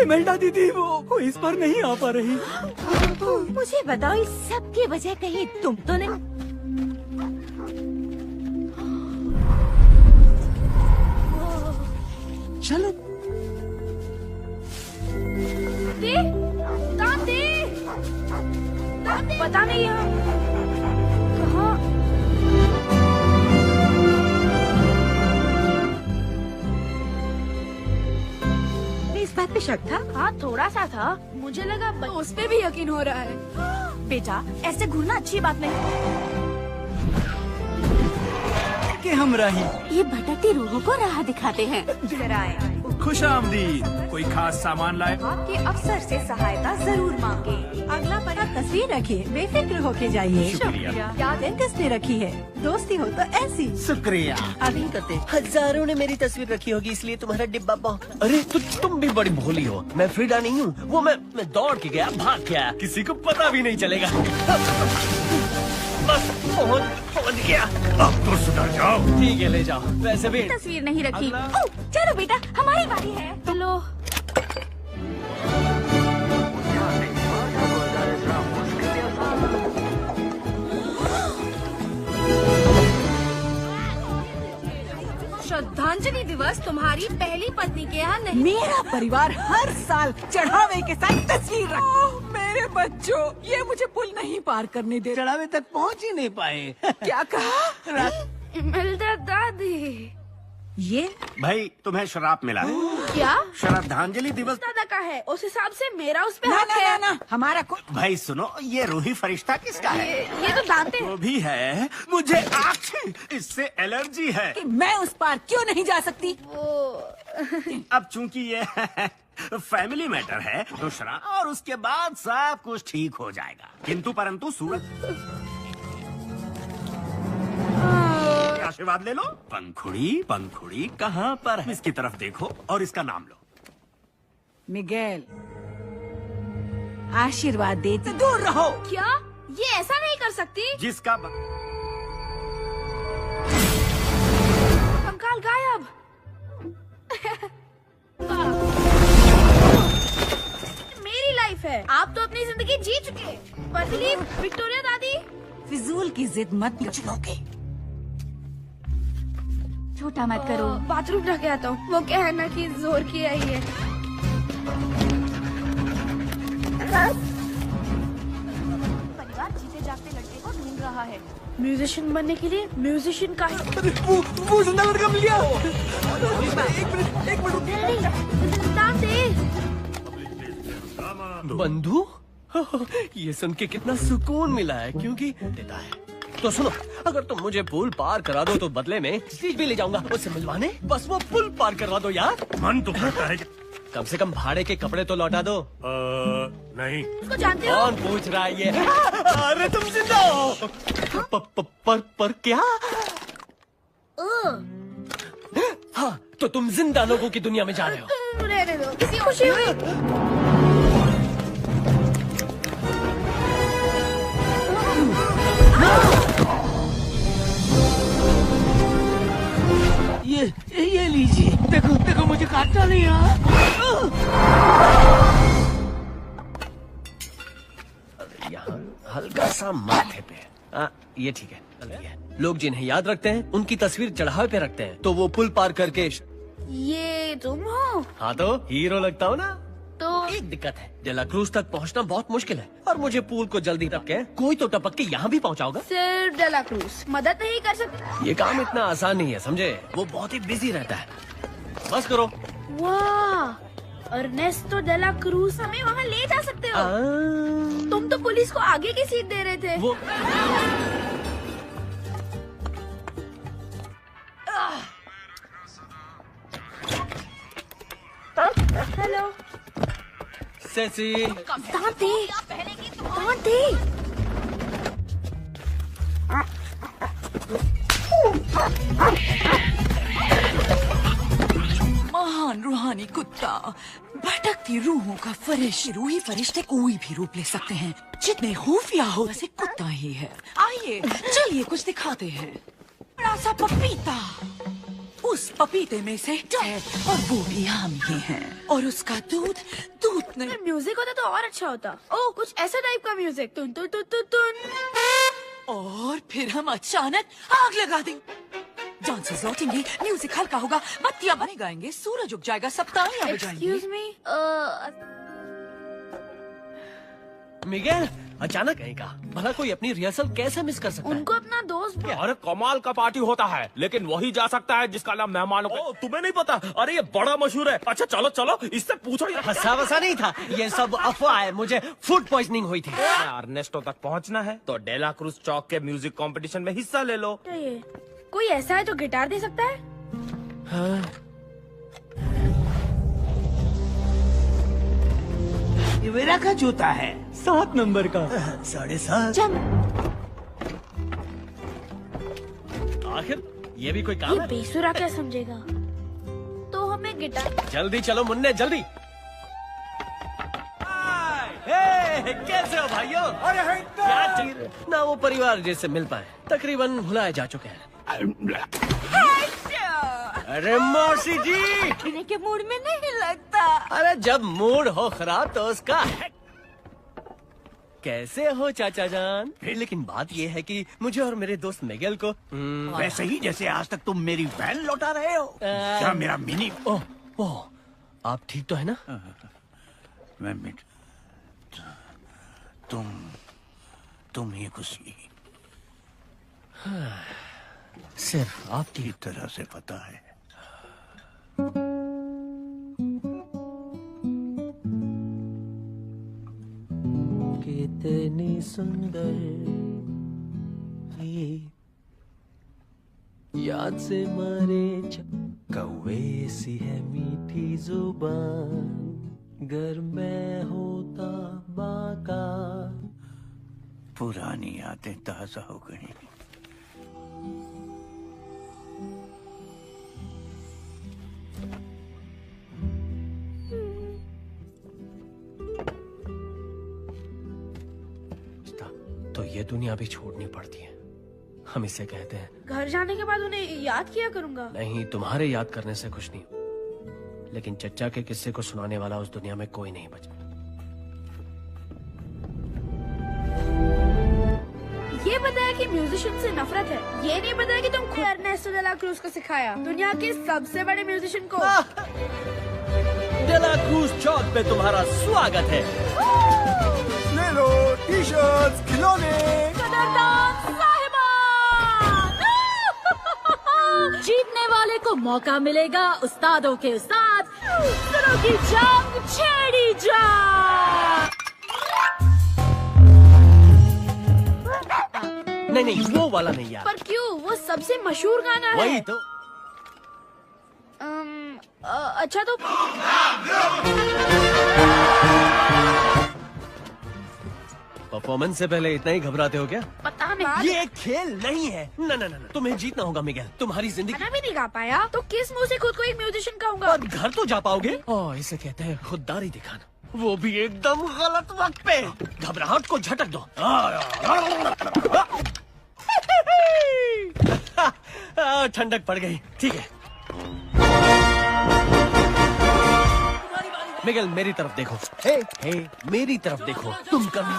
इमेल्डा दीदी वो इस बार नहीं आ पा रही। मुझे बताओ इस सब की वजह कहीं तुम तो नहीं? चलो। तांती, पता नहीं है कहाँ। इस बात पे शक था? हाँ, थोड़ा सा था। मुझे लगा उस पे भी यकीन हो रहा है। बेटा, ऐसे घूरना अच्छी बात नहीं। कि हम रही ये भटकती रूहों को राह दिखाते हैं। खुश आमदीद। कोई खास सामान लाए? आपके अफसर से सहायता जरूर मांगे। अगला पता तस्वीर रखिए, बेफिक्र होके जाइए। शुक्रिया। याद डेंटिस्ट ने रखी है, दोस्ती हो तो ऐसी। शुक्रिया। अभी करते हजारों ने मेरी तस्वीर रखी होगी इसलिए तुम्हारा डिब्बा अरे तुम भी बड़ी भोली हो। मैं फ्रीडा नहीं हूँ। वो मैं दौड़ के गया, भाग गया, किसी को पता भी नहीं चलेगा। बस पहुंच गया। अब तो सुधर जाओ। ठीक है, ले जाओ। वैसे भी तस्वीर नहीं रखी। ओह, चलो बेटा, हमारी बारी है। चलो। श्रद्धांजलि दिवस तुम्हारी पहली पत्नी के यहाँ नहीं। मेरा परिवार हर साल चढ़ावे के साथ तस्वीर रखता। मेरे बच्चों, ये मुझे पुल नहीं पार करने दे। चढ़ावे तक पहुँच ही नहीं पाए। क्या कहा? इमेल्डा दादी, ये भाई तुम्हें शराब मिला है। क्या? श्रद्धांजलि दिवस। दादा का है, उस हिसाब से मेरा उस पे ना हक ना है। ना ना हमारा कोई भाई सुनो, ये रूही फरिश्ता किसका है? ये तो जानते हैं। वो भी है, मुझे इससे एलर्जी है। कि मैं उस पार क्यों नहीं जा सकती? अब चूंकि ये फैमिली मैटर है तो शराब और उसके बाद सब कुछ ठीक हो जाएगा। किंतु परंतु सूरज आशीर्वाद ले लो। पंखुड़ी पंखुड़ी कहाँ पर है? इसकी तरफ देखो और इसका नाम लो। मिगेल, आशीर्वाद देती दूर रहो। क्या? ये ऐसा नहीं कर सकती। जिसका कंकाल गायब। मेरी लाइफ है, आप तो अपनी जिंदगी जी चुके। पतली विक्टोरिया दादी। फिजूल की जिद मत चुनोगे। छोटा मत करो। बाथरूम रख के आता हूँ। वो क्या है ना कि जोर की आई है। परिवार जीते जागते लड़के को ढूंढ रहा है। म्यूजिशियन बनने के लिए म्यूजिशियन का वो जिंदा लड़का मिल गया। एक मिनट नाम दे। बंधु, ये सुन के कितना सुकून मिला है, क्योंकि देता है। तो सुनो, अगर तुम मुझे पुल पार करा दो तो बदले में स्टीज भी ले जाऊंगा उससे मिलवाने। बस वो पुल पार करवा दो यार। मन तो करता है। कम से कम भाड़े के कपड़े तो लौटा दो। नहीं। उसको जानते हो? कौन पूछ रहा है ये? अरे तुम जिंदा हो। पर क्या? हाँ, तो तुम जिंदा लोगों की दुनिया में जा रहे हो। रहने दो, किसी खुशी हुई। ये लीजिए। देखो देखो, मुझे काटना नहीं है। यहाँ हल्का सा माथे पे। ये ठीक है, गलती है। लोग जिन्हें याद रखते हैं उनकी तस्वीर चढ़ावे पे रखते हैं, तो वो पुल पार करके। ये तुम हो? हाँ तो हीरो लगता हो ना। तो एक दिक्कत है, डेला क्रूज तक पहुँचना बहुत मुश्किल है और मुझे पूल को जल्दी टपके कोई तो टपक के यहाँ भी पहुँचाओगा। सिर्फ डेला क्रूज मदद नहीं कर सकती। ये काम इतना आसान नहीं है, समझे? वो बहुत ही बिजी रहता है। बस करो। वाह, अर्नेस्टो डेला क्रूज हमें वहाँ ले जा सकते हो। तुम तो पुलिस को आगे की सीट दे रहे थे। वो हेलो सेसी। दांत दे, दांत दे। महान रूहानी कुत्ता, भटकती रूहों का फरिश्ता। रूही फरिश्ते कोई भी रूप ले सकते हैं, जितने खुफिया हो वैसे कुत्ता ही है। आइए चलिए कुछ दिखाते हैं। बड़ा सा पपीता, उस पपीते में से है और वो भी हम ही हैं। और उसका दूध नहीं। म्यूजिक होता तो और अच्छा होता। ओ, कुछ ऐसा टाइप का म्यूजिक। तुन तुन तुन तुन तुन। और फिर हम अचानक आग लगा देंगे। डांसर्स लौटेंगे, म्यूजिक हल्का होगा, बत्तियां बने गाएंगे, सूरज उग जाएगा, सब तालियां बजाएंगे। एक्सक्यूज मी, मिगेल, अचानक आएगा। भला कोई अपनी रिहर्सल कैसे मिस कर सकता है? उनको अपना दोस्त। अरे कमाल का पार्टी होता है, लेकिन वही जा सकता है जिसका नाम मेहमानों का। तुम्हें नहीं पता? अरे ये बड़ा मशहूर है। अच्छा चलो चलो, इससे पूछो। हंसा वसा नहीं था, ये सब अफवाह है। मुझे फूड पॉइजनिंग हुई थी। अर्नेस्टो तक पहुंचना है तो डेला क्रूज चौक के म्यूजिक कंपटीशन में हिस्सा ले लो। कोई ऐसा है जो गिटार दे सकता है? हाँ। ये मेरा का जूता है, 7 नंबर का। 7.5। आखिर ये भी कोई काम ये है? बेसुरा क्या समझेगा? तो हमें गिटार। जल्दी चलो मुन्ने, जल्दी। हे, कैसे हो भाइयों? क्या चीज ना वो परिवार जैसे मिल पाए, तकरीबन भुलाए जा चुके हैं। अरे मौसी जी, खाने के मूड में नहीं लगता। अरे जब मूड हो खराब तो उसका कैसे हो चाचा जान? लेकिन बात ये है कि मुझे और मेरे दोस्त मिगेल को वैसे ही जैसे आज तक तुम मेरी वैन लौटा रहे हो। क्या मेरा मिनी? ओह, आप ठीक तो है ना? मैं मिट तुम ही खुशी। सिर्फ आपकी तरह से पता है। इतनी सुंदर, याद से मरे कौवे सी है मीठी जुबान, गर मैं होता बाका। पुरानी यादें ताजा हो गई। तो ये दुनिया भी छोड़नी पड़ती है, हम इसे कहते हैं। घर जाने के बाद उन्हें याद किया करूंगा। नहीं, तुम्हारे याद करने से कुछ नहीं, लेकिन चच्चा के किस्से को सुनाने वाला उस दुनिया में कोई नहीं बचा। ये बताया कि म्यूजिशियन से नफरत है, ये नहीं बताया कि तुम खुद एर्नेस्टो डे ला क्रूज को सिखाया, दुनिया के सबसे बड़े म्यूजिशियन को। डे ला क्रूज चौक पे तुम्हारा स्वागत है। ले लो टी-शर्ट्स, खिलौने। कदरदान साहिबान। जीतने वाले को मौका मिलेगा उस्तादों के उस्ताद सुरों की जंग छेड़ी जा। नहीं नहीं, वो वाला नहीं यार। पर क्यों? वो सबसे मशहूर गाना है। वही तो। अच्छा तो परफॉर्मेंस से पहले इतना ही घबराते हो क्या? पता नहीं। ये खेल नहीं है। ना ना ना, तुम्हें जीतना होगा मिगेल। तुम्हारी जिंदगी खाना भी नहीं गा पाया तो किस मुंह से खुद को एक म्यूजिशियन कहूंगा? और घर तो जा पाओगे? ओह, इसे कहते हैं खुददारी दिखाना, वो भी एकदम गलत वक्त पे। घबराहट को झटक दो। ठंडक पड़ गई। ठीक है मिगेल, मेरी तरफ देखो। हे, मेरी तरफ देखो। तुम कभी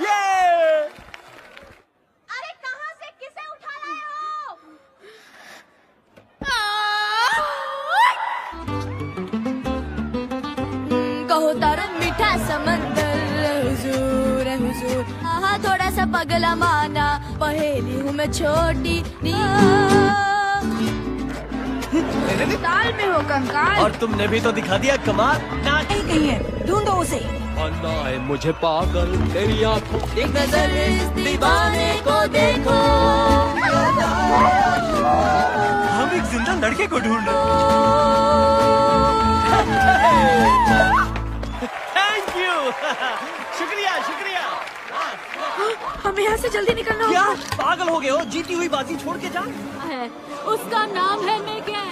ये अरे कहाँ से किसे उठा लाए हो? कहो तारो मीठा समंदर हुजूर हुजूर, हाँ थोड़ा सा पगला माना, पहेली हूँ मैं छोटी ताल में हो कंकाल। और तुमने भी तो दिखा दिया कमाल। कहीं है, ढूंढो उसे। अन्ना है मुझे पागल तेरी आंखों, एक नजर इस दीवाने को देखो। हम एक जिंदा लड़के को ढूंढ रहे। Thank you. शुक्रिया शुक्रिया। हमें यहाँ से जल्दी निकलना क्या होगा। पागल हो गए हो? जीती हुई बाजी छोड़ के जा। है उसका नाम है मिगेल।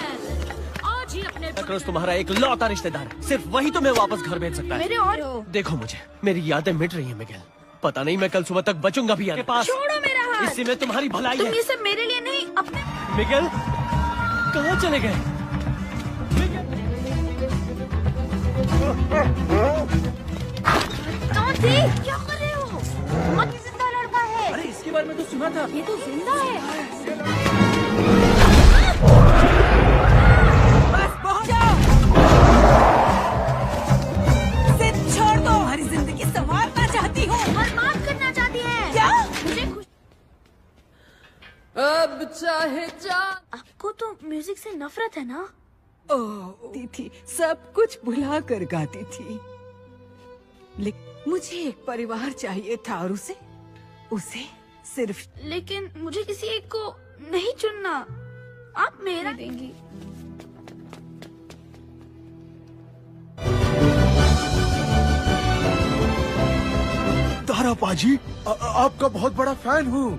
आज ही अपने क्रूज तुम्हारा एक लौता रिश्तेदार है, सिर्फ वही तुम्हें वापस घर भेज सकता है। मेरे और देखो मुझे, मेरी यादें मिट रही हैं मिगेल। पता नहीं मैं कल सुबह तक बचूंगा भी आपके पास। छोड़ो मेरा हाथ। इसी में तुम्हारी भलाई तुम है। ये सब मेरे लिए नहीं अपने। मिगेल कहाँ चले गए? कौन थी? क्या कर रहे हो? बहुत ही जिंदा लड़का है। अरे इसके बारे में तो सुना था। ये तो जिंदा है। बस पहुंच जाओ। सिर्फ छोड़ दो। हमारी जिंदगी संवारना चाहती हूँ। और माफ करना चाहती है। क्या? मुझे खुश अब चाहे जा। आपको तो म्यूजिक से नफरत है ना? ओह थी, सब कुछ भुला कर गाती थी, लेकिन मुझे एक परिवार चाहिए था और उसे सिर्फ। लेकिन मुझे किसी एक को नहीं चुनना। आप मेरा देंगी। तारा पाजी, आपका बहुत बड़ा फैन हूँ।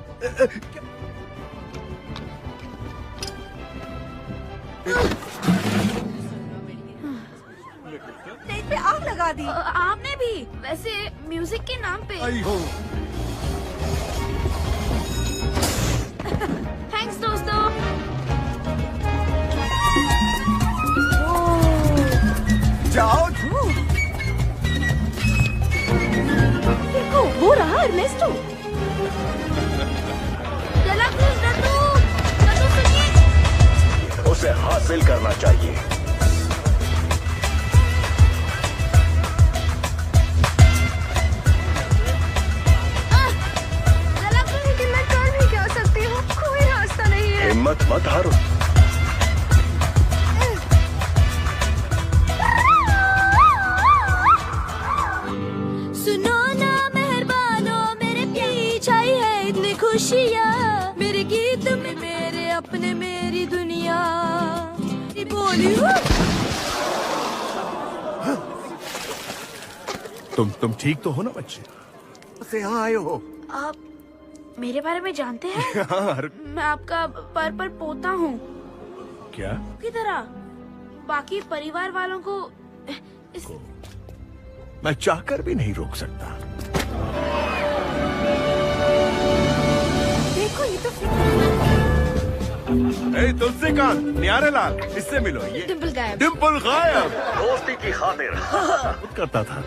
स्टेज पे आग लगा दी। आपने भी। वैसे म्यूजिक के नाम पे। आई हो। थैंक्स दोस्तों। जाओ। देखो वो रहा एर्नेस्टो। डे ला क्रूज, नन्नू सुनिए। उसे हासिल करना चाहिए। डे ला क्रूज, लेकिन मैं कर भी क्या सकती हूँ? कोई रास्ता नहीं है। हिम्मत मत हारो। सुनो खुशियाँ, मेरे गीत में मेरे अपने मेरी दुनिया बोली। तुम ठीक तो हो ना बच्चे? से यहाँ आए हो? आप मेरे बारे में जानते हैं? हाँ। मैं आपका पर पोता हूँ। क्या? की तरह बाकी परिवार वालों को मैं चाहकर भी नहीं रोक सकता। देखो ये तो तुलसीकांत, न्यारे लाल, इससे मिलो। ये डिम्पल गायब। डिम्पल गायब दोस्ती की खातिर करता था।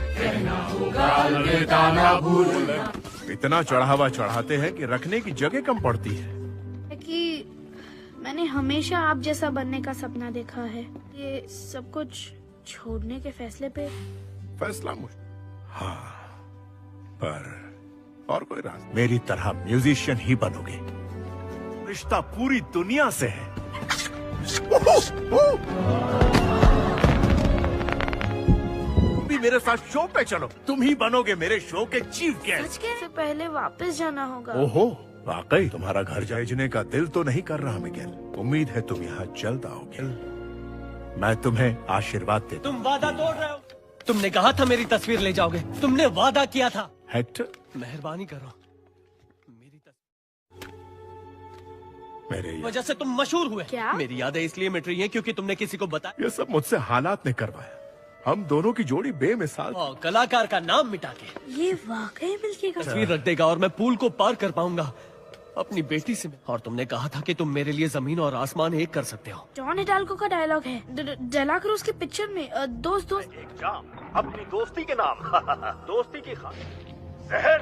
इतना चढ़ावा चढ़ाते हैं कि रखने की जगह कम पड़ती है। कि मैंने हमेशा आप जैसा बनने का सपना देखा है। ये सब कुछ छोड़ने के फैसले पे फैसला हाँ, पर और कोई रास्ता? मेरी तरह म्यूजिशियन ही बनोगे। रिश्ता पूरी दुनिया से है। भी मेरे साथ शो पे चलो, तुम ही बनोगे मेरे शो के चीफ गेस्ट। से पहले वापस जाना होगा। ओहो, वाकई तुम्हारा घर भेजने का दिल तो नहीं कर रहा मिगेल। उम्मीद है तुम यहाँ जल्द आओगे। मैं तुम्हें आशीर्वाद देता तुम वादा तोड़ रहे हो। तुमने कहा था मेरी तस्वीर ले जाओगे, तुमने वादा किया था। हेक्टर, मेहरबानी करो, मेरे वजह से तुम मशहूर हुए। क्या? मेरी यादें इसलिए मिट रही हैं क्योंकि तुमने किसी को बताया। ये सब मुझसे हालात ने करवाया। हम दोनों की जोड़ी बेमिसाल। कलाकार का नाम मिटा के ये वाकई मिलके का तस्वीर रख देगा और मैं पूल को पार कर पाऊंगा अपनी बेटी से। और तुमने कहा था कि तुम मेरे लिए जमीन और आसमान एक कर सकते हो। जॉन हिडाल्गो का डायलॉग है डेला क्रूज की पिक्चर में। दोस्त अपनी दोस्ती के नाम दोस्ती की खातिर जहर।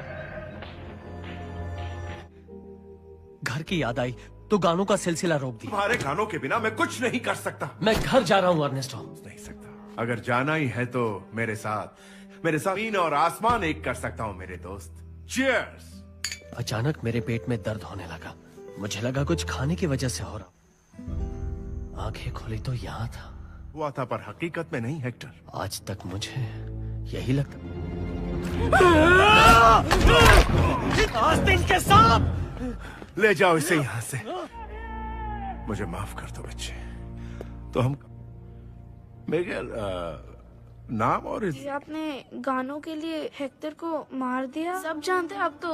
घर की याद आई तो गानों का सिलसिला रोक दिया। तुम्हारे गानों के बिना मैं कुछ नहीं कर सकता। मैं घर जा रहा हूँ अर्नेस्टो। नहीं सकता। अगर जाना ही है तो मेरे साथ जमीन और आसमान एक कर सकता हूँ मेरे दोस्त। चीयर्स। अचानक मेरे पेट में दर्द होने लगा। मुझे लगा कुछ खाने की वजह से हो रहा। आंखें खोली तो यहाँ था। हुआ था पर हकीकत में नहीं हेक्टर। आज तक मुझे यही लगता। आस्तीन के सांप! ले जाओ इसे यहाँ से। मुझे माफ कर दो बच्चे। तो हम मिगेल नाम और आपने गानों के लिए हेक्टर को मार दिया। सब जानते हैं आप तो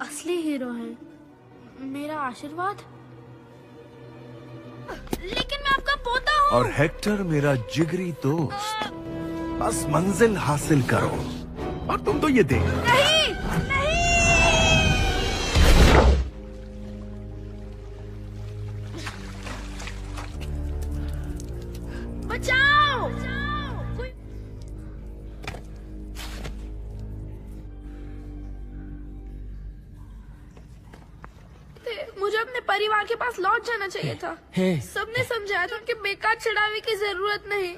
असली हीरो हैं। मेरा आशीर्वाद। लेकिन मैं आपका पोता हूँ। और हेक्टर मेरा जिगरी दोस्त। बस मंजिल हासिल करो और तुम तो ये देख। नहीं, नहीं। बचाओ! मुझे अपने परिवार के पास लौट जाना चाहिए था। सबने समझाया था कि बेकार चढ़ावे की जरूरत नहीं।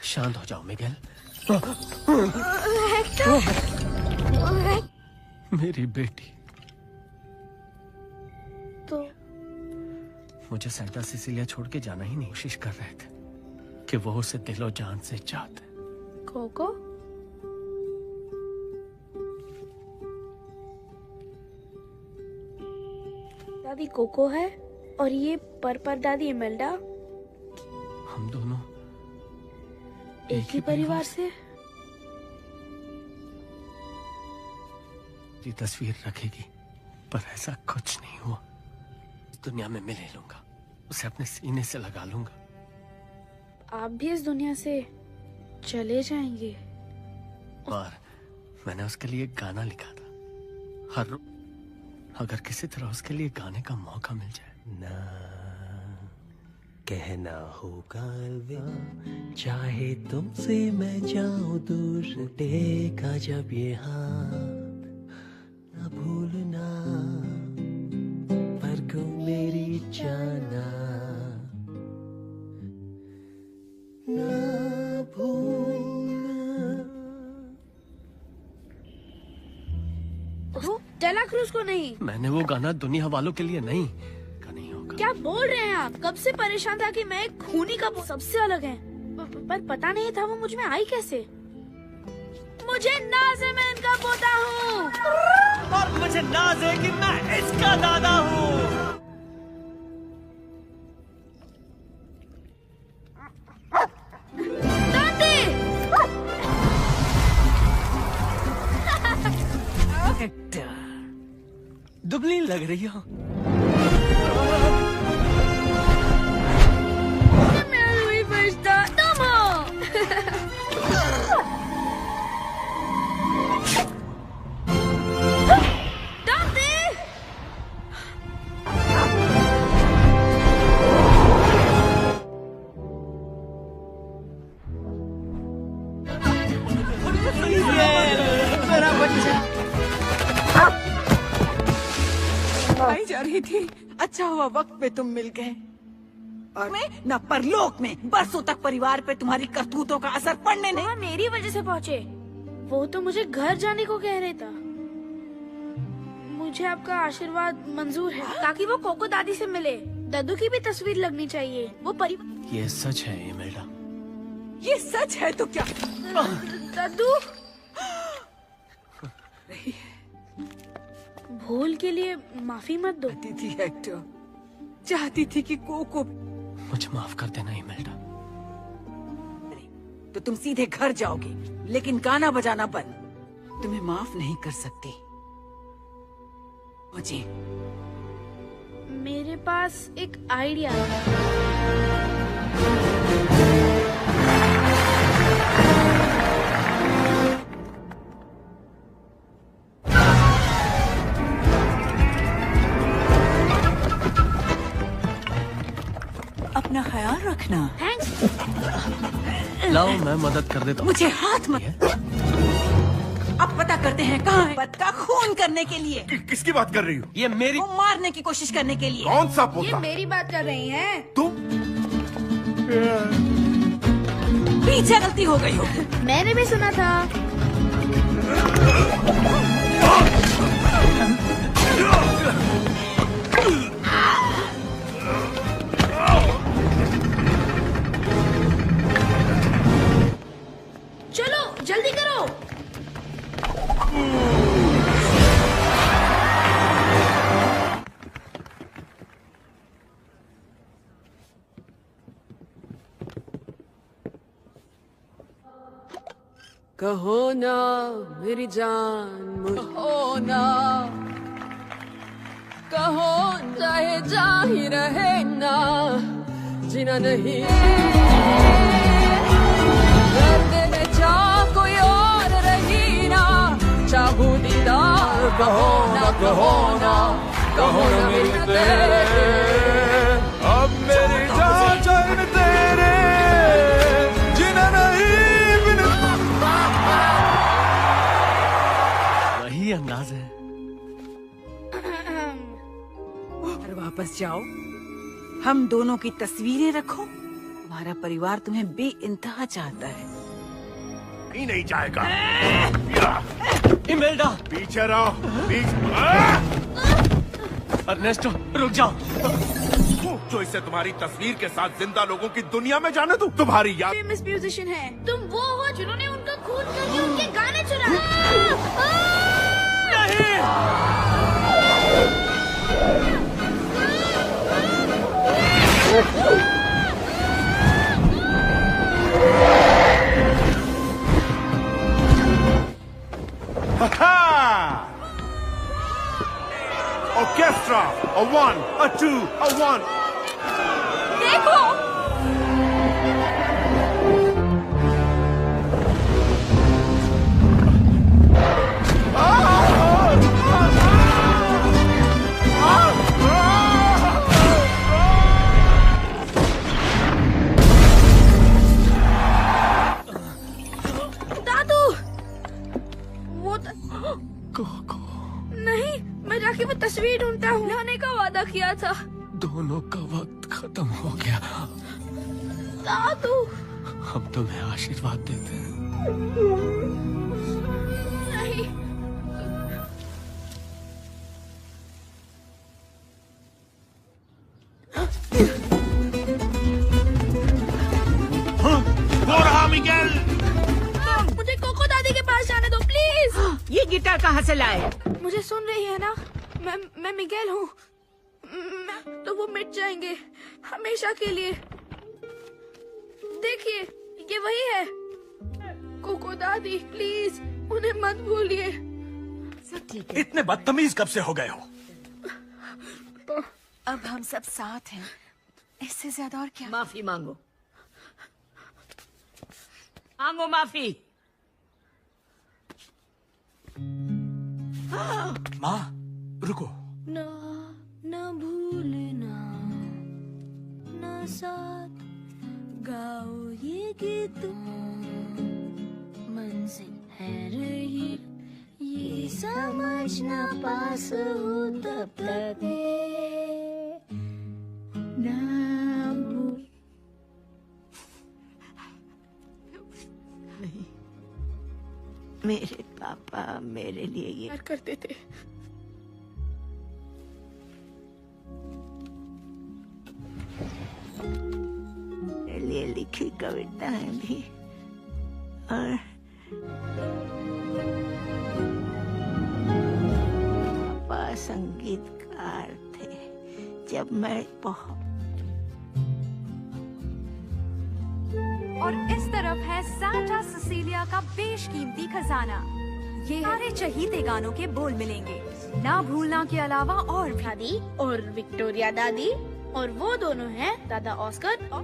शांत हो जाओ मिगेल। मेरी बेटी। तो मुझे सेंटा सिसिलिया छोड़ के जाना ही नहीं। कोशिश कर रहे थे कि वो उसे दिलो जान से चाहते। कोको? दादी कोको है और ये पर दादी इमेल्डा। हम दोनों एक ही परिवार से। ये तस्वीर रखेगी पर ऐसा कुछ नहीं हुआ। इस दुनिया में मिले लूंगा, उसे अपने सीने से लगा लूंगा। आप भी इस दुनिया से चले जाएंगे। और मैंने उसके लिए एक गाना लिखा था। हर अगर किसी तरह उसके लिए गाने का मौका मिल जाए। ना कहना होगा अलविदा, चाहे तुमसे मैं जाऊं दूर, टूटेगा जब ये हाथ, न भूलना पर को मेरी जाना, न भूलना। डेला क्रूज को नहीं। मैंने वो गाना दुनिया वालों के लिए नहीं। क्या बोल रहे हैं आप? कब से परेशान था कि मैं एक खूनी का सबसे अलग है, पर पता नहीं था वो मुझ में आई कैसे। मुझे नाज है, मैं इनका पोता हूँ। और मुझे नाज है कि मैं इसका दादा हूँ। दुबली लग रही हो। मैं हुई फरिश्ता, तुम हो। दादी! मेरा बच्चा आई जा रही थी। अच्छा हुआ वक्त पे तुम मिल गए। और मैं न परलोक में बरसों तक परिवार पे तुम्हारी करतूतों का असर पड़ने नहीं। वहाँ मेरी वजह से पहुँचे। वो तो मुझे घर जाने को कह रहे था। मुझे आपका आशीर्वाद मंजूर है ताकि वो कोको दादी से मिले। दादू की भी तस्वीर लगनी चाहिए। वो परिवार। ये सच है इमेल्डा। ये सच है तो क्या? दादू भूल के लिए माफी मत दो। थी हेक्टर, चाहती थी कि कोको। मुझे माफ कर देना इमेल्डा। तो तुम सीधे घर जाओगे, लेकिन गाना बजाना बंद। तुम्हें माफ नहीं कर सकती मुझे। मेरे पास एक आइडिया है। अपना ख्याल रखना। लाओ मैं मदद कर देता हूँ। मुझे हाथ मत। अब पता करते हैं कहाँ है। बद का खून करने के लिए। किसकी बात कर रही हो? ये मेरी। वो मारने की कोशिश करने के लिए। कौन सा पोता? ये मेरी बात कर रही हैं। तुम? पीछे गलती हो गई हो। मैंने भी सुना था। चलो जल्दी करो। कहो ना मेरी जान, कहो ना, कहो चाहे जा ही रहे ना, जीना नहीं दर्द में चाह कोई और रही ना, चाहू दीदार कहो ना, कहो ना, कहो ना मेरी तेरे। अब मेरी जान चैन तेरे जीना नहीं। वही अंदाज है। और वापस जाओ, हम दोनों की तस्वीरें रखो। हमारा परिवार तुम्हें बेइंतहा चाहता है। ही नहीं जाएगा। इमेल्डा पीछे रहो। अर्नेस्टो रुक जाओ। जो इसे तुम्हारी तस्वीर के साथ जिंदा लोगों की दुनिया में जाने दूं। तुम्हारी याद। फेमस म्यूजिशियन है। तुम वो हो जिन्होंने उनका खून करके उनके गाने चुराए। Orchestra, a 1, a 2, a 1. देखो दादू, वो नहीं, मैं जाके वो तस्वीर ढूंढता हूँ। लाने का वादा किया था। दोनों का वक्त खत्म हो गया। दादू हम तुम्हें आशीर्वाद देते हैं। नहीं, हो रहा मिगेल। मुझे कोको दादी के पास जाना ये गिटार कहाँ से लाए? मुझे सुन रही है ना? मैं मिगेल हूँ। तो वो मिट जाएंगे हमेशा के लिए। देखिए ये वही है। कोको दादी प्लीज उन्हें मत भूलिए। इतने बदतमीज कब से हो गए हो? अब हम सब साथ हैं, इससे ज्यादा और क्या? माफी मांगो, मांगो माफी। माँ रुको। ना ना भूलना, ना साथ गाओ ये गीत, मंजिल है रही ये समझना पास हो तब तक ना भूल। नहीं, मेरे पापा मेरे लिए ये प्यार करते थे। मेरे लिए लिखी कविताएं भी, और पापा संगीतकार थे जब मैं बहुत। और इस तरफ है सांता सिसिलिया का बेशकीमती खजाना। ये सारे चहीते गानों के बोल मिलेंगे, ना भूलना के अलावा और भी। दादी और विक्टोरिया दादी, और वो दोनों हैं दादा ऑस्कर और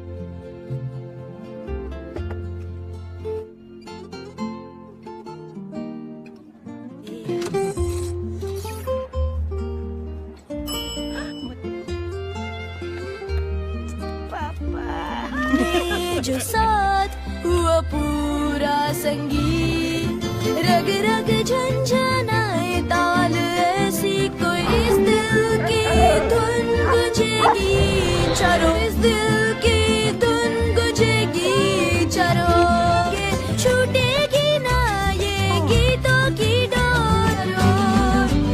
जो साथ हुआ पूरा संगीत, रग रग झंझनाए ताल ऐसी कोई इस दिल की धुन गुजेगी चारों, इस दिल की धुन गुजेगी चारों, ये छूटेगी ना ये गीतों की डोर,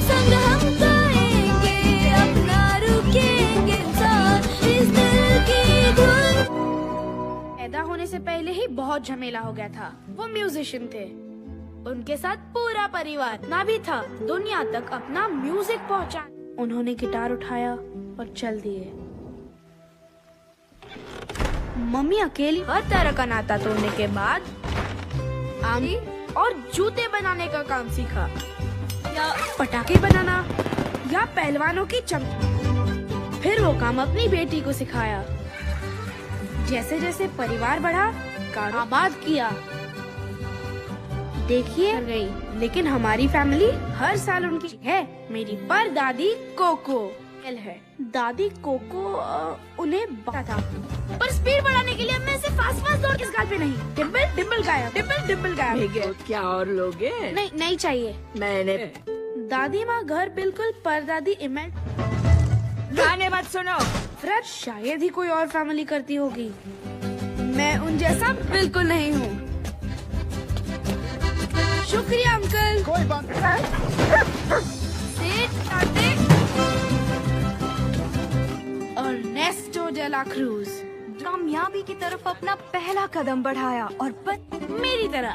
संग हम गाएंगे अपना रुकेंगे साथ इस दिल की धुन। पैदा होने से पहले ही बहुत झमेला हो गया था। वो म्यूजिशियन थे, उनके साथ पूरा परिवार ना भी था, दुनिया तक अपना म्यूजिक पहुंचा। उन्होंने गिटार उठाया और चल दिए। मम्मी अकेली हर तरह का नाता तोड़ने के बाद आमी और जूते बनाने का काम सीखा, या पटाखे बनाना, या पहलवानों की चमक। फिर वो काम अपनी बेटी को सिखाया। जैसे जैसे परिवार बढ़ा, आबाद किया। देखिए गई, लेकिन हमारी फैमिली हर साल उनकी है। मेरी परदादी कोको है। दादी कोको उन्हें बता था, पर स्पीड बढ़ाने के लिए मैं सिर्फ फास्ट फास्ट दौड़ किस गाल पे नहीं, डिम्पल डिम्पल गाया, डिम्पल डिम्पल गाया। क्या और लोगे? नहीं नहीं चाहिए। मैंने दादी माँ घर बिल्कुल परदादी इमेज। गाने मत सुनो। फ्रेड शायद ही कोई और फैमिली करती होगी। मैं उन जैसा बिल्कुल नहीं हूँ। शुक्रिया अंकल। कोई बात और नेस्टो डे ला क्रूज कामयाबी की तरफ अपना पहला कदम बढ़ाया, और मेरी तरह।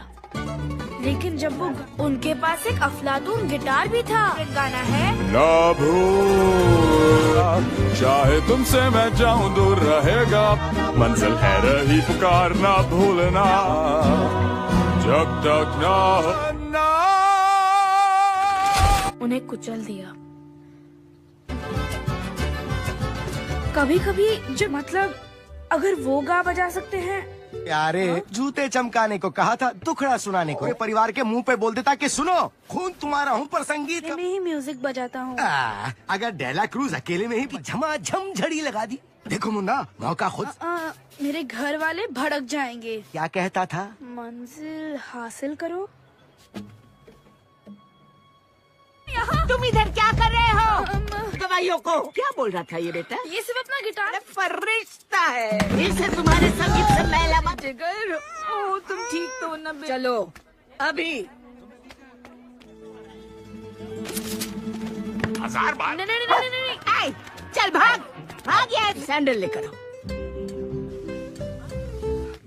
लेकिन जब वो उनके पास एक अफलातून गिटार भी था। गाना है ना भूलना, चाहे तुमसे मैं जाऊं दूर रहेगा, मंजिल है रही पुकार ना भूलना, जब तक ना उन्हें कुचल दिया। कभी कभी जो मतलब अगर वो गा बजा सकते हैं। यारे जूते चमकाने को कहा था, दुखड़ा सुनाने को। परिवार के मुंह पे बोल देता कि सुनो खून तुम्हारा हूँ पर संगीत मैं ही म्यूजिक बजाता हूँ। अगर डेला क्रूज अकेले में ही झमाझम झड़ी लगा दी। देखो मुन्ना, मौका खुद। मेरे घर वाले भड़क जाएंगे। क्या कहता था? मंजिल हासिल करो। तुम इधर क्या कर रहे हो? दवाइयों को क्या बोल रहा था ये बेटा? ये सिर्फ अपना गिटार फरिश्ता है, इसे तुम्हारे संगीत से मैला मत। जिगर, ओ तुम ठीक तो न? चलो अभी 1000 बार। नहीं, चल भाग भाग यार। सैंडल लेकर आओ।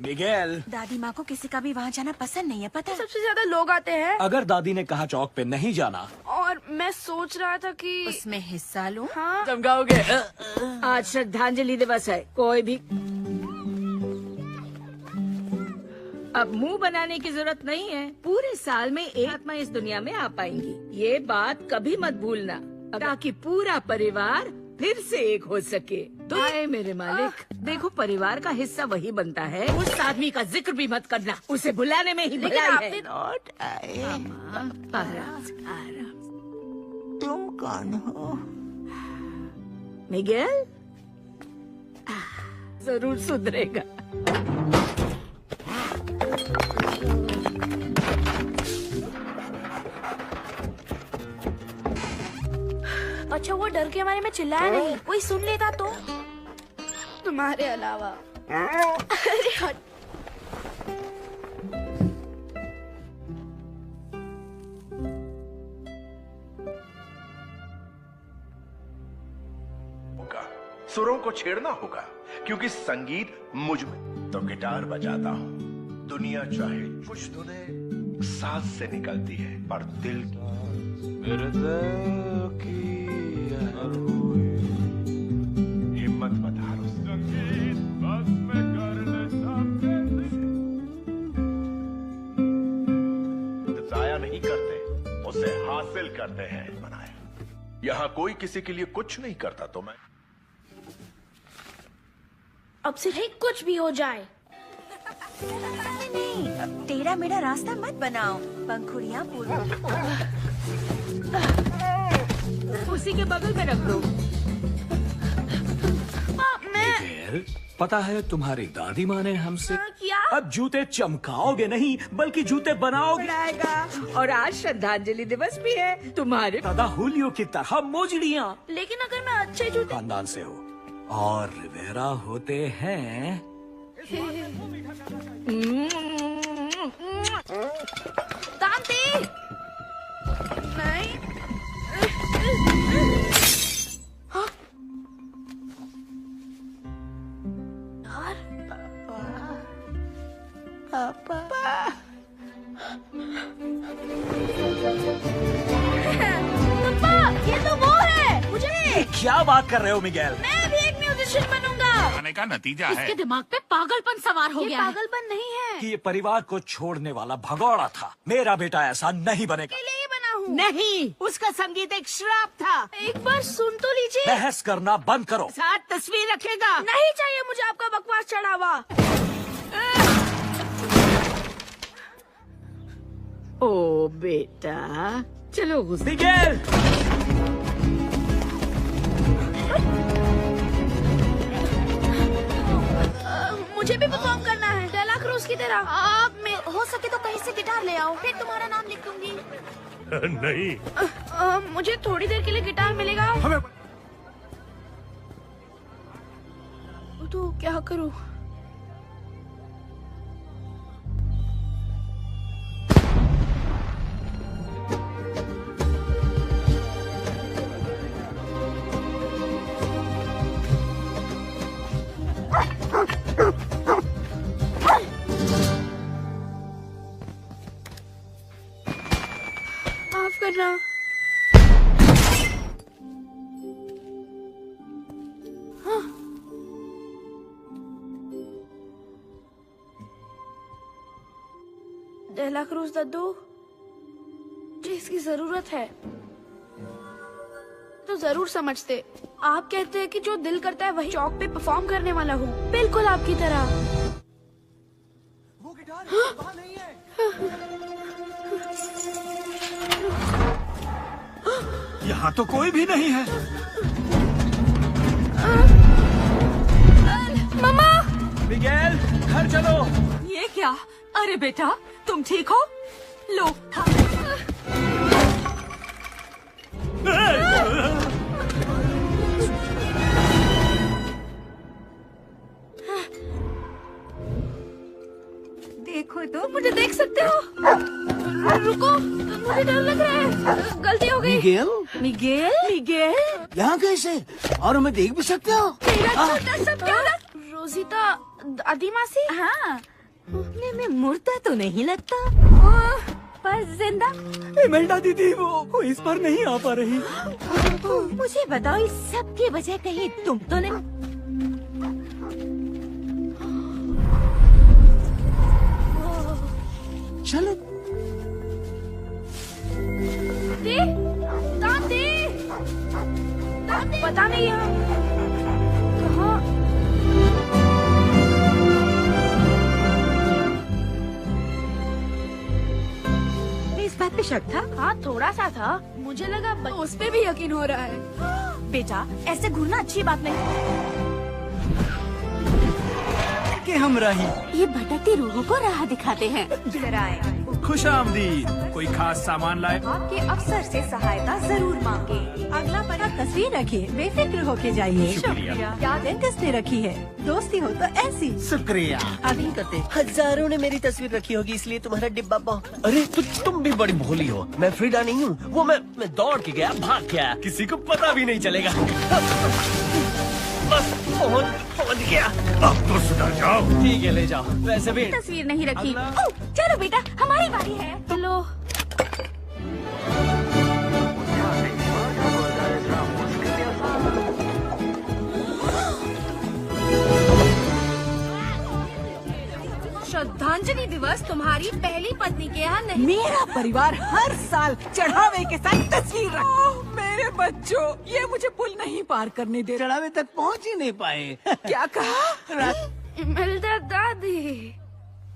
मिगेल, दादी माँ को किसी का भी वहाँ जाना पसंद नहीं है, पता है? सबसे ज्यादा लोग आते हैं अगर दादी ने कहा चौक पे नहीं जाना, और मैं सोच रहा था कि उसमें हिस्सा लूं। हाँ चमकाओगे। आज श्रद्धांजलि दिवस है, कोई भी अब मुंह बनाने की जरूरत नहीं है। पूरे साल में एक आत्मा इस दुनिया में आ पाएंगी, ये बात कभी मत भूलना, ताकि पूरा परिवार फिर से एक हो सके। आए मेरे मालिक, देखो परिवार का हिस्सा वही बनता है। उस आदमी का जिक्र भी मत करना, उसे बुलाने में ही भलाई है। लौट आए। आराम आराम। तुम कौन हो? मिगेल जरूर सुधरेगा। अच्छा वो डर के हमारे में चिल्लाया नहीं, कोई सुन लेता तो? तुम्हारे अलावा। अरे हट। सुरों को छेड़ना होगा, क्योंकि संगीत मुझ में। तो गिटार बजाता हूँ, दुनिया चाहे कुछ धुनें सांस से निकलती है, पर दिल मेरे दिल की हिम्मत मत हारो। संगीत बस में कर ले सामने। जाया नहीं करते, उसे हासिल करते हैं। बनाए यहाँ कोई किसी के लिए कुछ नहीं करता, तो मैं अब से ही कुछ भी हो जाए। नहीं, टेढ़ा मेढ़ा रास्ता मत बनाओ, पंखुड़ियाँ बोलो। उसी के बगल में रख दो। मिगेल, पता है तुम्हारी दादी माँ ने हमसे क्या? अब जूते चमकाओगे नहीं, बल्कि जूते बनाओगे। और आज श्रद्धांजलि दिवस भी है तुम्हारे दादा हुलियो की तरह मोजड़ियाँ लेकिन अगर मैं अच्छे जूते खानदान से हो और रिवेरा होते हैं। दांती नहीं। हाँ? यार पापा ये तो वो है। मुझे क्या बात कर रहे हो मिगेल? मैं भी एक म्यूजिशियन बनूंगा। आने का नतीजा है इसके दिमाग पे पागलपन सवार हो ये गया है। पागलपन नहीं है, कि ये परिवार को छोड़ने वाला भगौड़ा था। मेरा बेटा ऐसा नहीं बनेगा। के लिए ही बना हूँ। नहीं, उसका संगीत एक श्राप था। एक बार सुन तो लीजिए। बहस करना बंद करो। साथ तस्वीर रखेगा। नहीं चाहिए मुझे आपका बकवास चढ़ावा। ओ बेटा, चलो मिगेल, मुझे भी परफॉर्म करना है डेला क्रूज की तरह। आप में हो सके तो कहीं से गिटार ले आओ, फिर तुम्हारा नाम लिख दूंगी। नहीं, मुझे थोड़ी देर के लिए गिटार मिलेगा। हमें तो क्या करूं? माफ करना। हाँ। डेला क्रूज दद्दू, जिसकी जरूरत है तो जरूर समझते। आप कहते हैं कि जो दिल करता है वही चौक पे परफॉर्म करने वाला हूँ, बिल्कुल आपकी तरह। वो गिटार वहाँ नहीं है। यहाँ तो कोई भी नहीं है। मम्मा! मिगेल, घर चलो। ये क्या? अरे बेटा, तुम ठीक हो? लो। देखो तो मुझे देख सकते हो? रुको, मुझे डर लग रहा है। गलती हो गई। मिगेल, मिगेल? मिगेल? यहाँ कैसे? और हमें देख भी सकते हो? मेरा छोटा सा प्यारा रोजिता दादी मासी। हाँ, उठने में मुर्दा तो नहीं लगता, पर जिंदा। इमेल्डा दीदी वो इस बार नहीं आ पा रही। मुझे बताओ, इस सब की वजह कहीं तुम तो नहीं? चलो पता नहीं कहाँ। इस बात पे शक था? हाँ, थोड़ा सा था। मुझे लगा उस पे भी यकीन हो रहा है। बेटा, ऐसे घूरना अच्छी बात नहीं कि हम रही। ये भटकती रूहों को राह दिखाते हैं। जरा आए। खुश आमदीद। कोई खास सामान लाए? आपके अफसर से सहायता जरूर मांगे। अगला पन्ना तस्वीर रखिए, बेफिक्र होके जाइए। शुक्रिया। क्या दिन किसने रखी है? दोस्ती हो तो ऐसी। शुक्रिया। अभी करते हजारों ने मेरी तस्वीर रखी होगी, इसलिए तुम्हारा डिब्बा बहुत। अरे तुम भी बड़ी भोली हो। मैं फ्रीडा नहीं हूँ, वो मैं दौड़ के गया, भाग के आया, किसी को पता भी नहीं चलेगा। बस पहुंच गया। अब तो सुधर जाओ। ठीक है, ले जाओ। वैसे भी तस्वीर नहीं रखी। चलो बेटा, हमारी बारी है। चलो। श्रद्धांजलि दिवस तुम्हारी पहली पत्नी के यहाँ नहीं। मेरा परिवार हर साल चढ़ावे के साथ तस्वीर रखता। मेरे बच्चों, ये मुझे पुल नहीं पार करने दे। चढ़ावे तक पहुंच ही नहीं पाए। क्या कहा? इमेल्डा दादी,